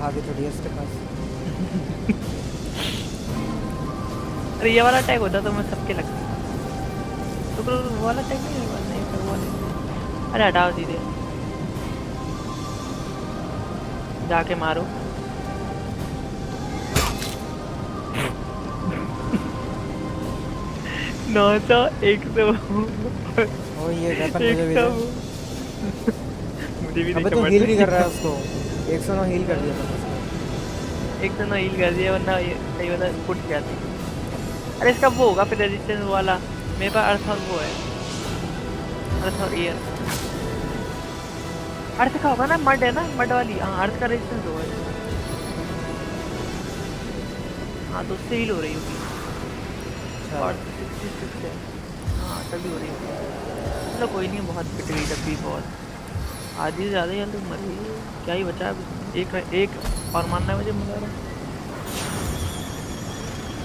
आगे तो डीएस के पास। अरे ये वाला टैग होता तो मैं सबके लगता तो वो वाला टैग नहीं तो वो नहीं। अरे हटाओ सीधे जाके मारो। नौ सौ एक सौ ओ ये वेपन मुझे भी दे। मुझे भी अबे तो हील भी कर रहा है उसको 109 हील कर दिया था उसने। 109 हील कर दिया वरना ये सही वाला फुट जाती। अरे इसका वो होगा फिर रेजिस्टेंस वाला मेरे पास अर्थ और वो है अर्थ और एयर। अर्थ का होगा ना मड है ना मड वाली। हाँ अर्थ का रेजिस्टेंस होगा। हाँ तो उससे हील हो रही होगी और 66 है। हाँ तभी हो रही होगी। चलो कोई नहीं बहुत पिट गई तब भी बहुत आधी से ज़्यादा ही तो मर गई क्या ही बचा अब एक और मारना है मुझे मजा रहा।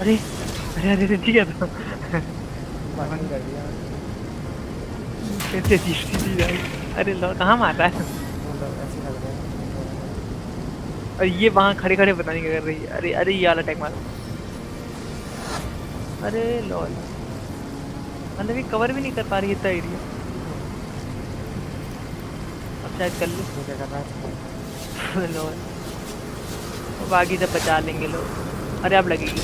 अरे अरे अरे ठीक है तो पानी कर दिया कैसे जीती जाए। अरे लो कहाँ मार रहा है ऐसे लग रहा है। और ये वहाँ खड़े खड़े पता नहीं क्या कर रही है। अरे अरे ये वाला अटैक मारो। अरे लॉल मतलब ये कवर भी नहीं कर पा रही इतना एरिया। अब शायद कर लो क्या कर रहा है लॉल बाकी सब बचा लेंगे लोग। अरे अब लगेगी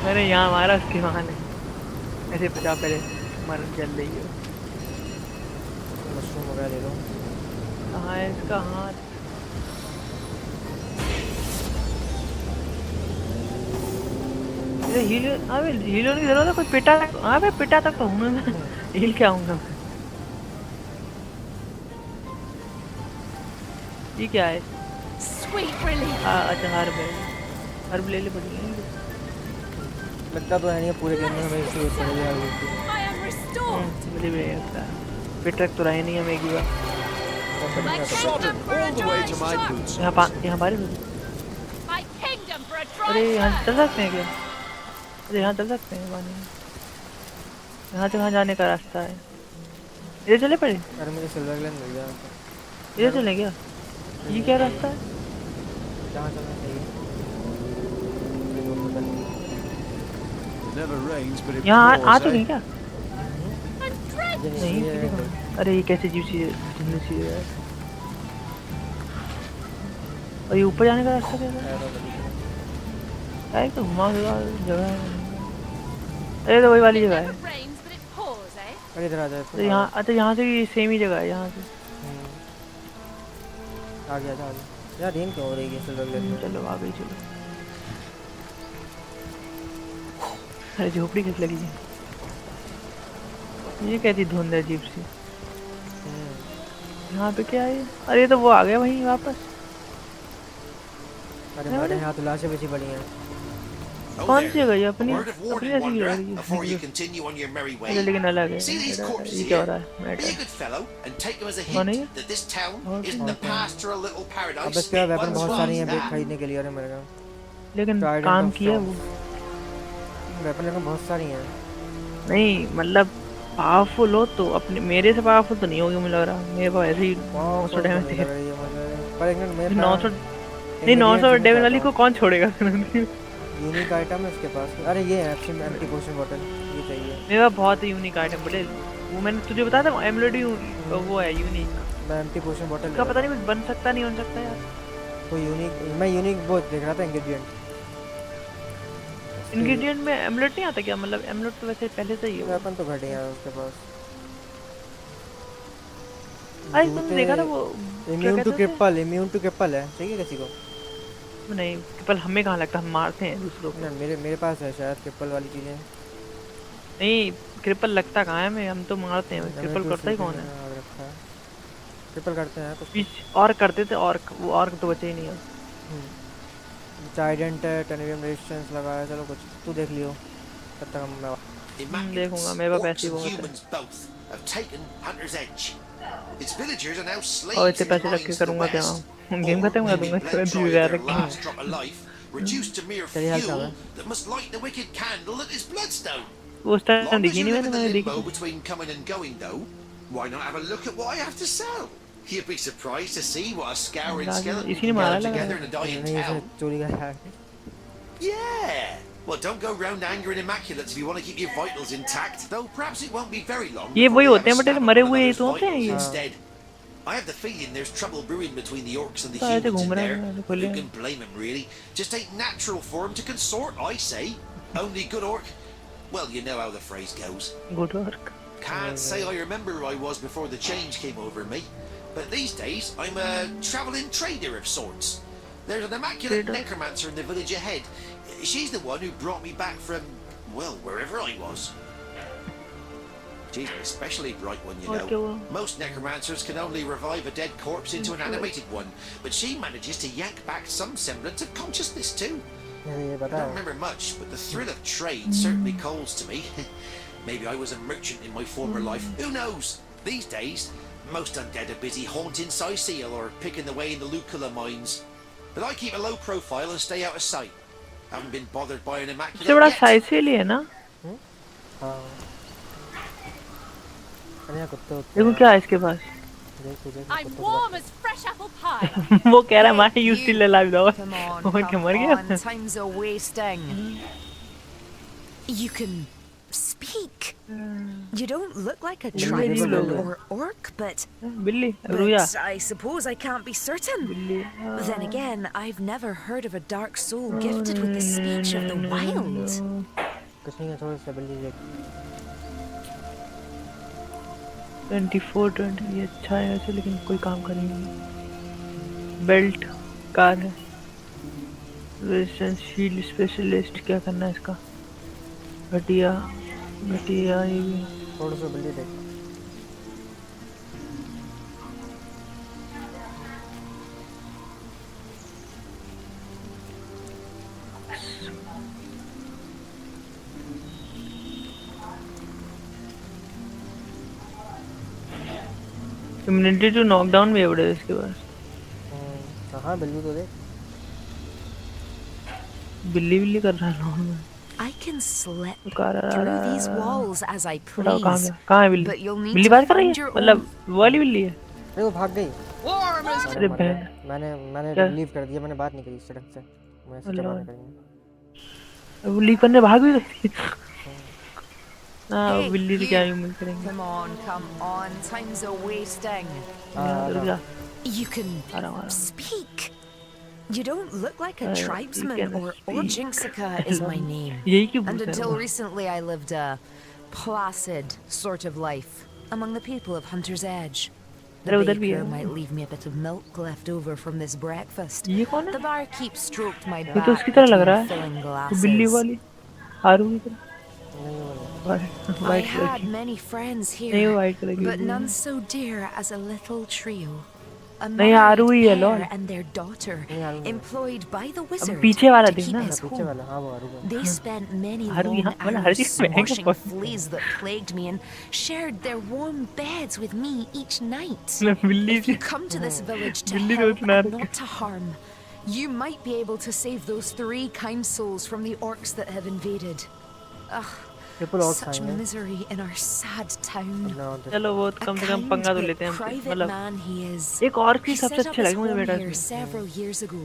मैंने यहाँ मारा उसके वहाँ नहीं ऐसे बचा पहले मर जल रही है। मशरूम वगैरह ले लो। कहाँ है इसका हाथ? हील अबे हील होने की जरूरत है कोई पिटा तक। हाँ भाई पिटा तक तो हूँ मैं हील क्या आऊँगा। ये क्या है? अच्छा हर्ब ले ले बढ़िया लगता तो है नहीं पूरे गेम में हमें इसी पड़ेगी यार। मुझे भी लगता है पिट रख तो रहे नहीं हम एक ही बार। यहाँ बारिश होती। अरे यहाँ चल सकते हैं क्या? अरे यहाँ चल सकते हैं पानी में। यहाँ से वहाँ जाने का रास्ता है। इधर चले पड़े। अरे मुझे सिल्वर ग्लैंड मिल गया। इधर चले क्या? ये क्या रास्ता है? जहाँ चलना चाहिए। यहाँ आ तो नहीं क्या? नहीं अरे ये कैसे जीव चीज है? और ये ऊपर जाने का रास्ता कैसा है? तो घुमा जगह है। अरे तो वही वाली जगह है। अरे इधर आ जाए तो यहाँ अच्छा यहाँ से भी सेम ही जगह है यहाँ से। आ गया था यार। रेन क्यों हो रही है सिल्वर ग्लैंड में? चलो आ गई चलो। अरे झोपड़ी किस लगी है? ये कैसी धुंध है अजीब सी। यहाँ पे क्या है? अरे तो वो आ गया वहीं वापस। अरे हमारे यहाँ तो लाशें बची पड़ी हैं। कौन सी जगह है? अपनी ऐसी लग रही है लेकिन अलग है। ये क्या हो रहा है? अब इसके वेपन बहुत सारी हैं खरीदने के लिए। अरे मेरे लेकिन काम किया वो वेपन लेकिन बहुत सारी हैं। नहीं मतलब पावरफुल हो तो अपने मेरे से पावरफुल तो नहीं होगी मुझे लग रहा। मेरे पास ऐसे ही 900 डैमेज है। पर एक मिनट 900 नहीं 900 डैमेज वाली को कौन छोड़ेगा? यूनिक आइटम है उसके पास। अरे ये है एम्प्टी पोशन बॉटल, ये चाहिए। मेरे पास बहुत यूनिक आइटम बड़े, वो मैंने तुझे बताया था एमुलेट वो है यूनिक। मैं एम्प्टी पोशन बॉटल का पता नहीं कुछ बन सकता नहीं बन सकता यार। कोई यूनिक, मैं यूनिक वो देख रहा था इंग्रेडिएंट में एमुलेट नहीं आता क्या? मतलब एमुलेट तो वैसे पहले से ही है। वेपन तो घटिया है उसके पास। आज तुमने देखा था वो immune to cripple, immune to cripple है, चाहिए किसी को? नहीं क्रिपल हमें कहाँ लगता, हम मारते हैं दूसरों को। मेरे पास है शायद क्रिपल वाली चीजें। नहीं क्रिपल लगता कहाँ है हमें, हम तो मारते हैं। क्रिपल करता ही कौन है? क्रिपल करते हैं कुछ और करते थे, और वो और तो बचे ही नहीं है। चाइडेंट है, टेनेरियम रेजिस्टेंस लगा है। चलो कुछ तू देख लियो तब तक मैं देखूंगा। मेरे पास पैसे बहुत है और इतने पैसे रख के करूंगा क्या? गेम खत्म कर दूंगा इसके बाद 2000 रख के। चलिए हाल चाल है। वो उस टाइम दिखी नहीं मैंने देखी। Why not have a look at what I have to sell? You'd be surprised to see what a scouring skeleton इसी ने can मारा gather together in a dying town. चोरी का है। Yeah. Well, don't go round angering immaculates if you want to keep your vitals intact. Though perhaps it won't be very long. ये वही होते हैं बट मरे हुए तो होते हैं ये। Instead, I have the feeling there's trouble brewing between the orcs and the humans in there. Who can blame them, really? Just ain't natural for them to consort, I say. Only good orc. Well, you know how the phrase goes. Good orc. Can't say I remember who I was before the change came over me, but these days I'm a travelling trader of sorts. There's an immaculate necromancer in the village ahead. She's the one who brought me back from, well, wherever I was. She's an especially bright one, you know. Most necromancers can only revive a dead corpse into an animated one, but she manages to yank back some semblance of consciousness too. I don't remember much, but the thrill of trade certainly calls to me. Maybe I was a merchant in my former life. Who knows? These days, most undead are busy haunting Sicil or picking the way in the Lucula mines. But I keep a low profile and stay out of sight. Haven't been bothered by an immaculate सबसे बड़ा Sicil है ना? देखो क्या है इसके पास? I'm warm as fresh apple pie. वो कह रहा है माँ you still alive though. Come on, time's a wasting. You can speak. You don't look like a tribesman or orc, but I suppose I can't be certain. But then again, I've never heard of a dark soul gifted with the speech of the wild. 24-20 ये अच्छा है ऐसे, लेकिन कोई काम करेंगे। Belt car है, resistance shield specialist, क्या करना है इसका? घटिया घटिया ये भी थोड़ा सा बल्ली देख। इम्यूनिटी टू नॉकडाउन भी है बड़े इसके पास। कहाँ बिल्ली तो देख, बिल्ली बिल्ली कर रहा है। I can slip through these walls as I please. कहाँ है बिल्ली? बिल्ली बात कर रही है, मतलब वो वाली बिल्ली है। वो भाग गई। अरे बहन, मैंने लीव कर दिया, मैंने बात नहीं करी सड़क से। मैं ऐसे जमा नहीं करेंगे। वो लीव करने भाग भी गई। हाँ बिल्ली से क्या यूं करेंगे? Come on, time's a wasting. You can speak. You don't look like a tribesman or Jinxica is my name. And until recently I lived a placid sort of life among the people of Hunter's Edge. The baker might leave me a bit of milk left over from this breakfast. The barkeep stroked my back between filling glasses. I had many friends here, but none so dear as a little trio. A married pair and their daughter, employed by the wizard to keep his home. They spent many long hours smashing fleas that plagued me and shared their warm beds with me each night. If you come to this village to help and not to harm, you might be able to save those 3 kind souls from the orcs that have invaded. Ugh. Such misery in our sad town. चलो वो कम से कम पंगा तो लेते हैं, मतलब एक और की सबसे अच्छी लगी मुझे बेटा। Several years ago,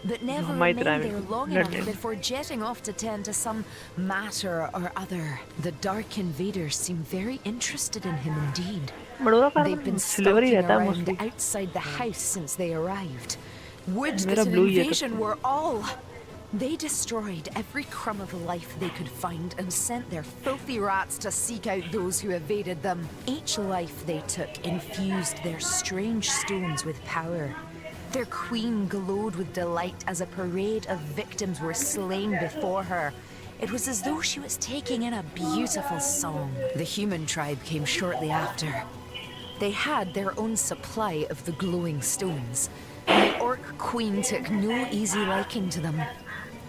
but never remained there long enough before jetting off to tend to some matter or other. The Dark Invaders seem very interested in him indeed. They've been skulking around outside the house since they arrived. Would that an invasion were all! They destroyed every crumb of life they could find and sent their filthy rats to seek out those who evaded them. Each life they took infused their strange stones with power. Their queen glowed with delight as a parade of victims were slain before her. It was as though she was taking in a beautiful song. The human tribe came shortly after. They had their own supply of the glowing stones. The orc queen took no easy liking to them.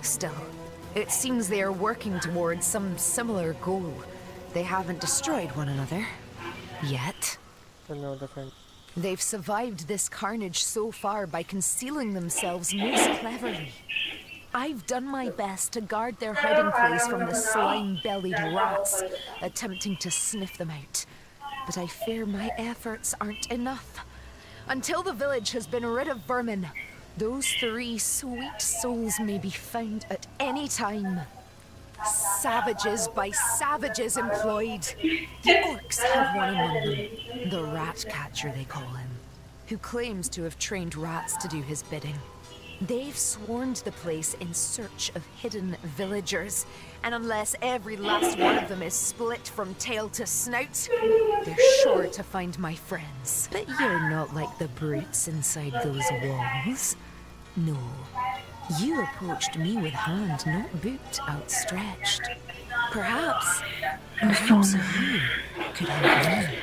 Still, it seems they are working towards some similar goal. They haven't destroyed one another. Yet. They've survived this carnage so far by concealing themselves most cleverly. I've done my best to guard their hiding place from the slime-bellied rats, attempting to sniff them out. But I fear my efforts aren't enough. Until the village has been rid of vermin, those 3 sweet souls may be found at any time. Savages by savages employed. The orcs have one among them, the rat catcher they call him, who claims to have trained rats to do his bidding. They've swarmed the place in search of hidden villagers, and unless every last one of them is split from tail to snout, they're sure to find my friends. But you're not like the brutes inside those walls. No, you approached me with hand, not boot, outstretched. Perhaps you could help me.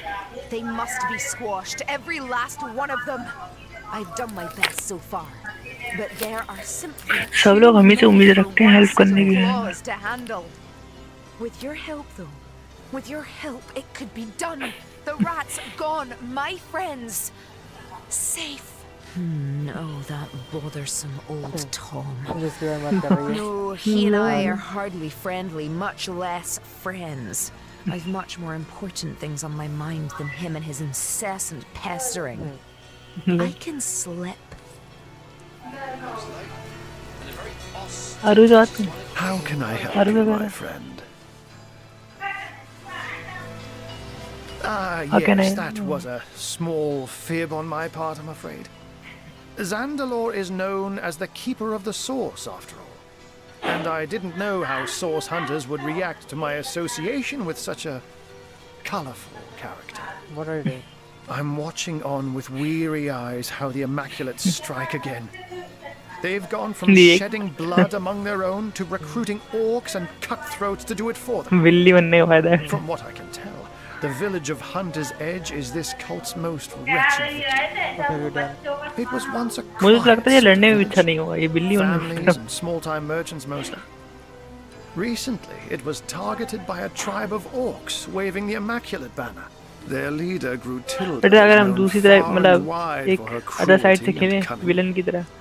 They must be squashed, every last one of them. I've done my best so far, but there are simply सब लोग हमें से उम्मीद रखते हैं help करने की. to handle. With your help, though, with your help, it could be done. The rats gone, my friends safe. No, that bothersome old Tom. No, he and I are hardly friendly, much less friends. I've much more important things on my mind than him and his incessant pestering. I can slip. How can I help you, my friend? Yes, that was a small fib on my part, I'm afraid. Zandalore is known as the Keeper of the Source, after all. And I didn't know how Source Hunters would react to my association with such a colorful character. What are they? I'm watching on with weary eyes how the Immaculates strike again. They've gone from shedding blood among their own to recruiting orcs and cutthroats to do it for them. From what I can tell, the village of Hunter's Edge is this cult's most wretched victim. It was once a quiet families and small-time merchants mostly. Recently, it was targeted by a tribe of orcs waving the Immaculate banner. Their leader grew tilted, known far and wide for her cruelty and cunning.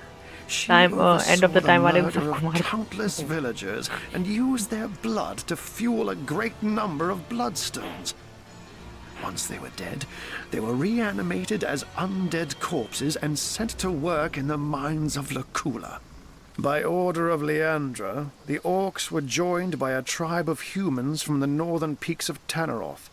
She oversaw the murder of countless villagers and used their blood to fuel a great number of bloodstones. Once they were dead, they were reanimated as undead corpses and sent to work in the mines of Lacula. By order of Leandra, the orcs were joined by a tribe of humans from the northern peaks of Tanneroth.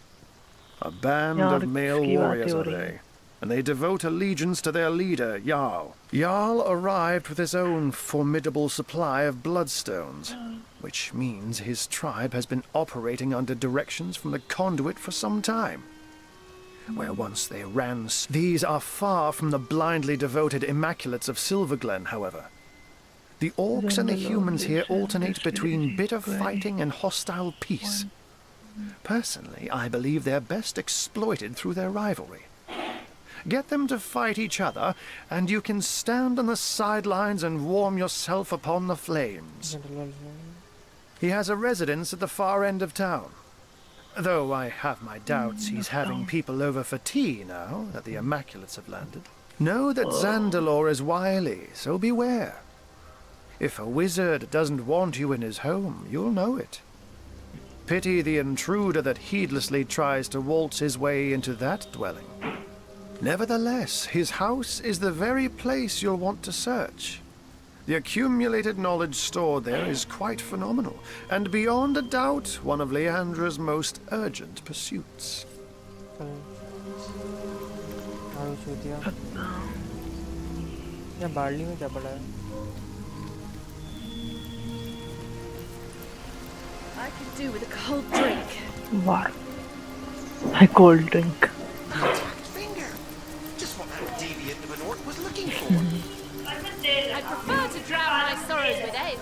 A band of male warriors are they, and they devote allegiance to their leader, Jarl. Jarl arrived with his own formidable supply of bloodstones, which means his tribe has been operating under directions from the conduit for some time. Where once they ran, these are far from the blindly devoted Immaculates of Silverglen, however. The orcs and the humans here alternate between bitter fighting and hostile peace. Personally, I believe they're best exploited through their rivalry. Get them to fight each other, and you can stand on the sidelines and warm yourself upon the flames. He has a residence at the far end of town. Though I have my doubts he's having people over for tea now that the Immaculates have landed. Know that Zandalore is wily, so beware. If a wizard doesn't want you in his home, you'll know it. Pity the intruder that heedlessly tries to waltz his way into that dwelling. Nevertheless, his house is the very place you'll want to search. The accumulated knowledge stored there is quite phenomenal, and beyond a doubt, one of Leandra's most urgent pursuits. Barley में क्या पड़ा है? I could do with a cold drink. Wow. A cold drink. Finger. Just what that deviant of an orc was looking for. I prefer to drown my sorrows with ale.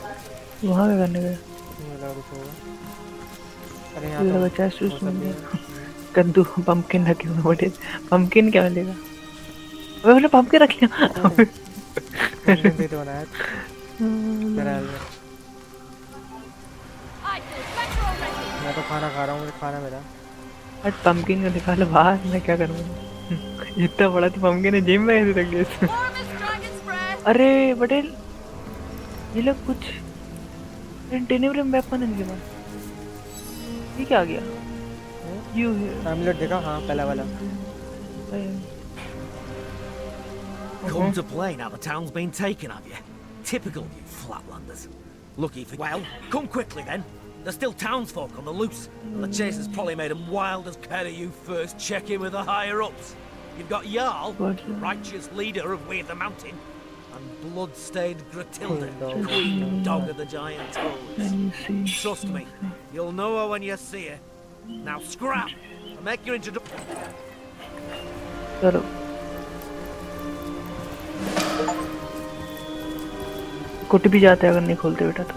वहाँ क्या करने गए? अरे ये लगा चाय सूस में कद्दू pumpkin रखे हुए बड़े pumpkin क्या मिलेगा? अबे मैंने pumpkin रख लिया. pumpkin दे दो ना यार. मैं तो खाना खा रहा हूँ, मुझे खाना मिला. आज pumpkin का निकालो बाहर, मैं क्या करूँगा? इतना बड़ा तो pumpkin है, जिम में ऐसे रख दिया. अरे बटेल, ये लोग कुछ टेनिब्रम वेपन है इनके पास. ये क्या आ गया? You एमुलेट देखा? हाँ पहला वाला. Come to play now the town's been taken, have you? Typical you flatlanders. Lucky for... Well, come quickly then. There's still townsfolk on the loose, and the chase has probably made them wild as care you first check in with the higher-ups. You've got Jarl, righteous leader of Weird the Mountain, and blood-stained Gratilda, queen dog of the giant toads. Trust me, you'll know her when you see her. Now scrap, and make your introduction. कुट भी जाते अगर नहीं खोलते बेटा तो.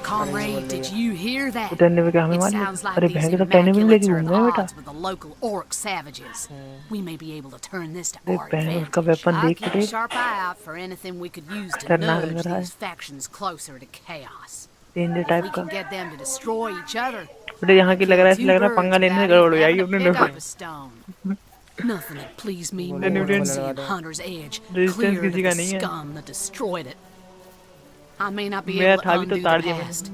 Comrade, did you hear that? उतरने पे क्या हमें मालूम? अरे बहन के तो टेने भी लेके घूम रहे हैं बेटा. With the local orc savages, we may be able to turn this to our बहन advantage. उसका वेपन I'll देख keep के a sharp eye out for anything we could use to खतरनाक nudge लग रहा है. these factions closer to chaos. Danger If type we का. can get them to destroy each other, बेटा यहाँ की लग रहा है, ऐसा लग रहा है पंगा लेने से गड़बड़ हो जाएगी अपने लोगों को. nothing would please me more Then you than didn't- seeing Hunter's Edge Resistance cleared of किसी का the नहीं है. scum that destroyed it. I may not be मेरा able था to भी तो undo ताड़ the दिया मैंने. past,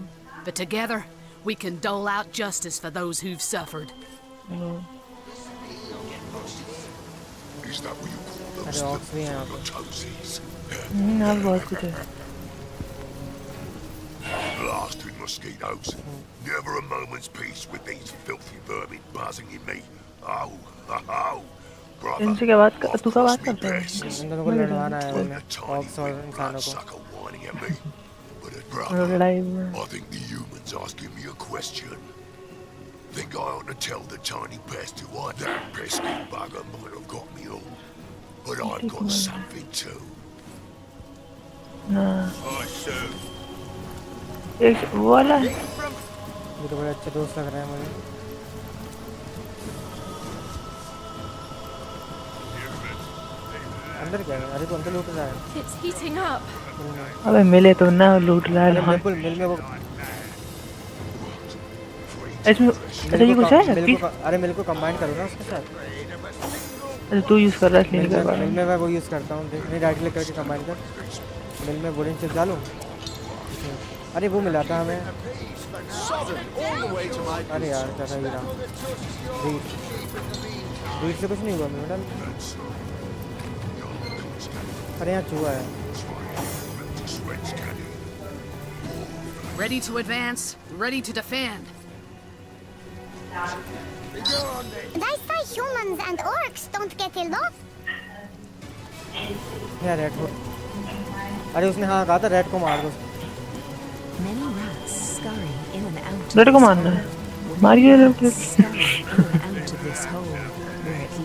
but together we can dole out justice for those who've suffered. Is that what you call those little toesies? यहाँ बहुत कुछ है. Blasted mosquitoes. Never a moment's peace with these filthy vermin buzzing in me. Oh, brother. इनसे क्या बात कर? तू क्या बात करता है? इन दोनों को लड़वाना है उन्हें, ऑक्स और इंसानों को. लड़ाई. I think the humans asking me a question. Think I ought to tell the tiny pest who that pesky bugger might have got me all. But I've got something too. हाँ. I see. एक वो वाला है. ये तो बड़े अच्छे दोस्त लग रहे हैं मुझे. अंदर क्या है? अरे तो अंदर लूट रहा है. It's heating up. अबे मिले तो ना लूट रहा है. बिल्कुल मिल में वो. इसमें अच्छा ये कुछ है? अरे मिल को कंबाइन करो ना उसके साथ. अच्छा तू यूज कर रहा है इसलिए नहीं कर पा रहा. मिल में मैं वो यूज करता हूँ. नहीं राइट क्लिक करके कंबाइन कर. मिल में वुडन चिप डालूं. अरे वो मिला था हमें. अरे यार क्या था ये रहा. बीट से कुछ नहीं हुआ मैडम. अरे यहाँ चूहा है. Ready to advance, ready to defend. They say humans and orcs don't get along. यार रेड को. अरे उसने हाँ कहा था रेड को मार दो. रेड को मारना है. मारिए रेड.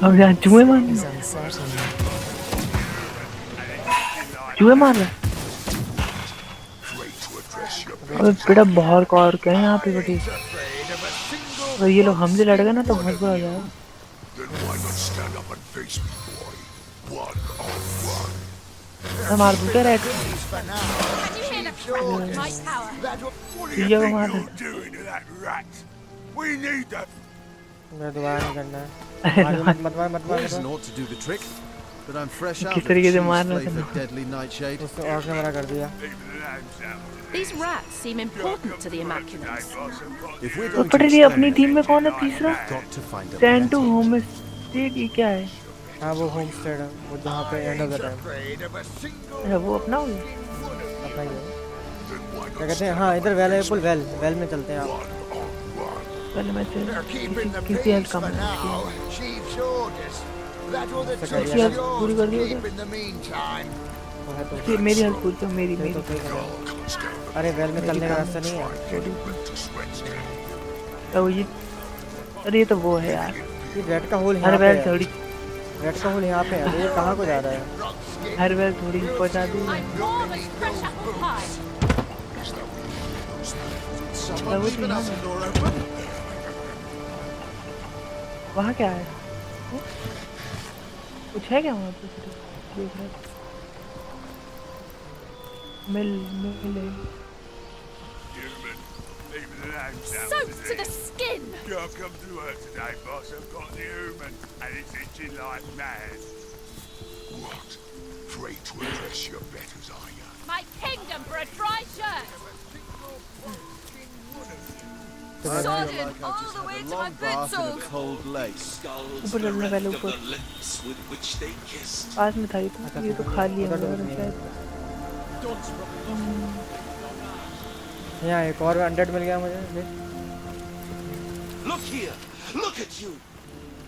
अब यहाँ चूहे मारने. चूहे मार रहा है. अबे बेटा बहुत कौर क्या है यहाँ पे बेटी. अगर ये लोग हमसे लड़ गए ना तो बहुत बुरा हो जाएगा. मार दूँ क्या रेड? ये को मार दे. मैं दोबारा नहीं करना है. मत मार. किस तरीके से मारना है? उसने ऑर्क ने मना कर दिया. These rats seem important to the Immaculants. तो पता नहीं अपनी टीम में कौन है तीसरा? 10 to home state ये क्या है? हाँ वो होम स्टेड है, वो जहाँ पे एंड ऑफ द टाइम है वो अपना हो अपना ही है। क्या कहते हैं, हाँ इधर वेल है, पुल वेल में चलते हैं आप। पहले मैं किसी हेल्प कम है पूरी कर दी उसकी, मेरी हेल्प पूरी तो मेरी अरे वेल में चलने का रास्ता नहीं है ये। अरे ये तो वो है यार, ये रेड का होल यहाँ पे है, रेड का होल यहाँ पे है, वो कहाँ को जा रहा है? हर वेल थोड़ी पहुँचा दी। वहाँ क्या है? कुछ है क्या वहाँ पे? देख रहे मिल Soaked to the skin! Can't come to work today, boss. I've got the human, and it's itching like mad. What? Free to address your betters, are you? My kingdom for a dry shirt! Sodden all the way to my boots off. ऊपर चलने पहले ऊपर पास में था ये तो खाली है शायद। यहाँ एक और 100 मिल गया मुझे। Look here, look at you.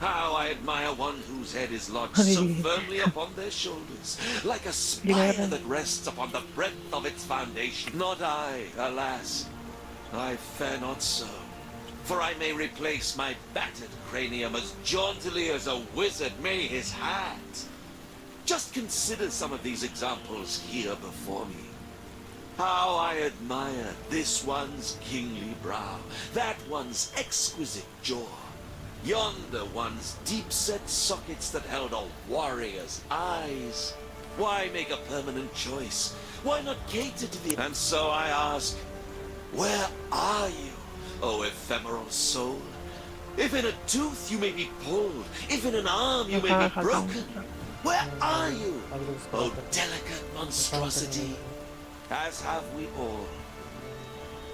How I admire one whose head is lodged so firmly upon their shoulders, like a spire that rests upon the breadth of its foundation. Not I, alas, I fare not so. For I may replace my battered cranium as jauntily as a wizard may his hat. Just consider some of these examples here before me. How I admire this one's kingly brow, that one's exquisite jaw, yonder one's deep-set sockets that held a warrior's eyes. Why make a permanent choice? Why not cater to the... And so I ask, where are you, oh ephemeral soul? If in a tooth you may be pulled, if in an arm you may be broken, where are you, oh delicate monstrosity? As have we all.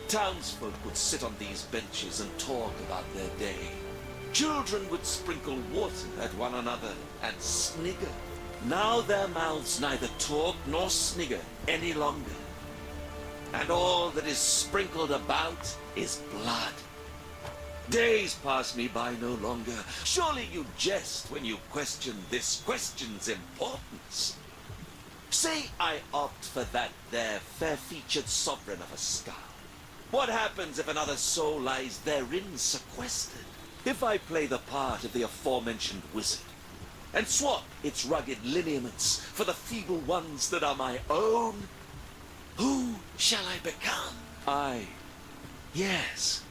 Townsfolk would sit on these benches and talk about their day. Children would sprinkle water at one another and snigger. Now their mouths neither talk nor snigger any longer. And all that is sprinkled about is blood. Days pass me by no longer. Surely you jest when you question this question's importance. Say I opt for that there fair-featured sovereign of a skull. What happens if another soul lies therein sequestered? If I play the part of the aforementioned wizard, and swap its rugged lineaments for the feeble ones that are my own, who shall I become? Yes,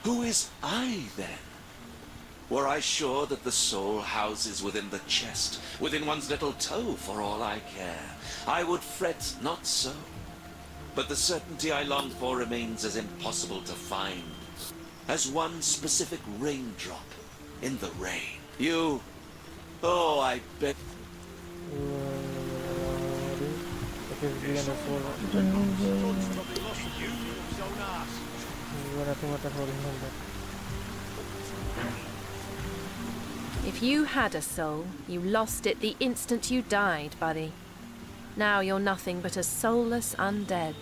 who is I then? Were I sure that the soul houses within the chest, within one's little toe for all I care, I would fret not so. But the certainty I long for remains as impossible to find as one specific raindrop in the rain. You, oh, I bet... If you had a soul, you lost it the instant you died, buddy. Now you're nothing but a soulless undead.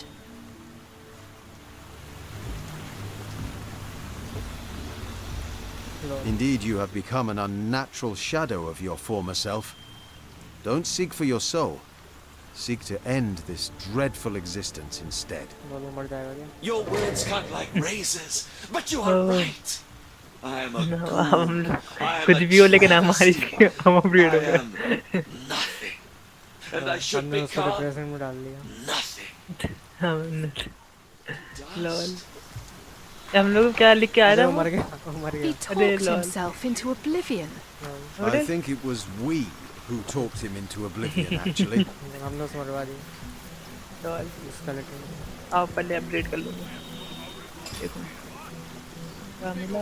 Indeed, you have become an unnatural shadow of your former self. Don't seek for your soul. Seek to end this dreadful existence instead. Your words cut like razors, but you are right. I am a ghoul. I am nothing. And I should become nothing. हम लोग क्या लिख के आ रहे He talked himself into oblivion. I think it was we who talked him into oblivion, actually. आओ पहले update कर लूँगा। देखो क्या मिला?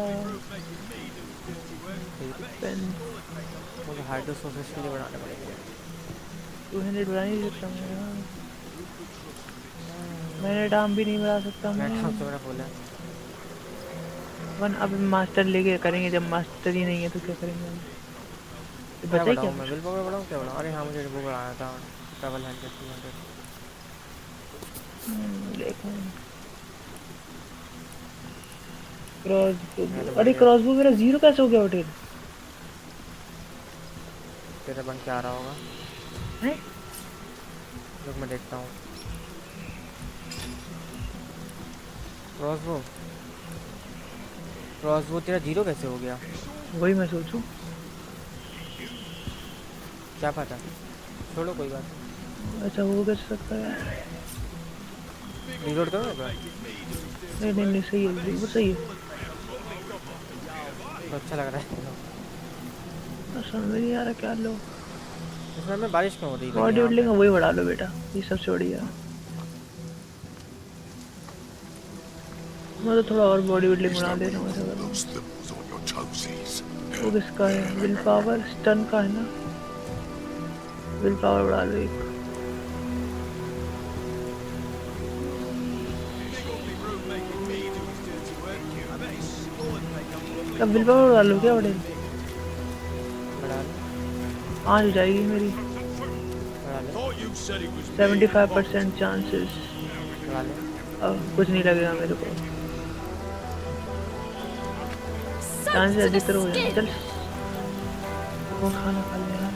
मुझे हार्ड सोर्सेस के लिए बढ़ाने पड़ेंगे। 200 बढ़ा नहीं सकता मैंने डाम भी नहीं बढ़ा सकता मैं। मैंने बोला वन अब मास्टर लेके करेंगे, जब मास्टर ही नहीं है तो क्या करेंगे हम? बचा क्या? मैं विल पावर बढ़ाऊं क्या बढ़ाऊं? अरे हाँ मुझे वो बढ़ाना था ट्रैवल 100 200। देखो क्रॉसबो, अरे क्रॉसबो मेरा 0 कैसे हो गया होटल? तेरा बन क्या आ रहा होगा? हैं? रुक मैं देखता हूँ। क्रॉसबो तेरा 0 कैसे हो गया? वही मैं सोचूं। क्या पता, छोड़ो कोई बात नहीं। अच्छा वो कैसे सकता है? रिलोड करो ना। नहीं सही है, वो सही है। तो अच्छा लग रहा है। समझ नहीं आ रहा क्या लो। इसमें में बारिश क्यों हो रही है? बॉडी बिल्डिंग वही बढ़ा लो बेटा, ये सबसे बढ़िया। मैं तो थोड़ा और बॉडी बिल्डिंग बना ले रहा हूँ ऐसा करूँ। वो किसका है? विल पावर स्टन का है ना? विल पावर बढ़ा लो एक। अब विल पावर बढ़ा लो क्या? बड़े 5 हो जाएगी मेरी। 75% चांसेस। अब कुछ नहीं लगेगा मेरे को। चांसेस अधिकतर हो जाए। चल वो खाना खा ले यार।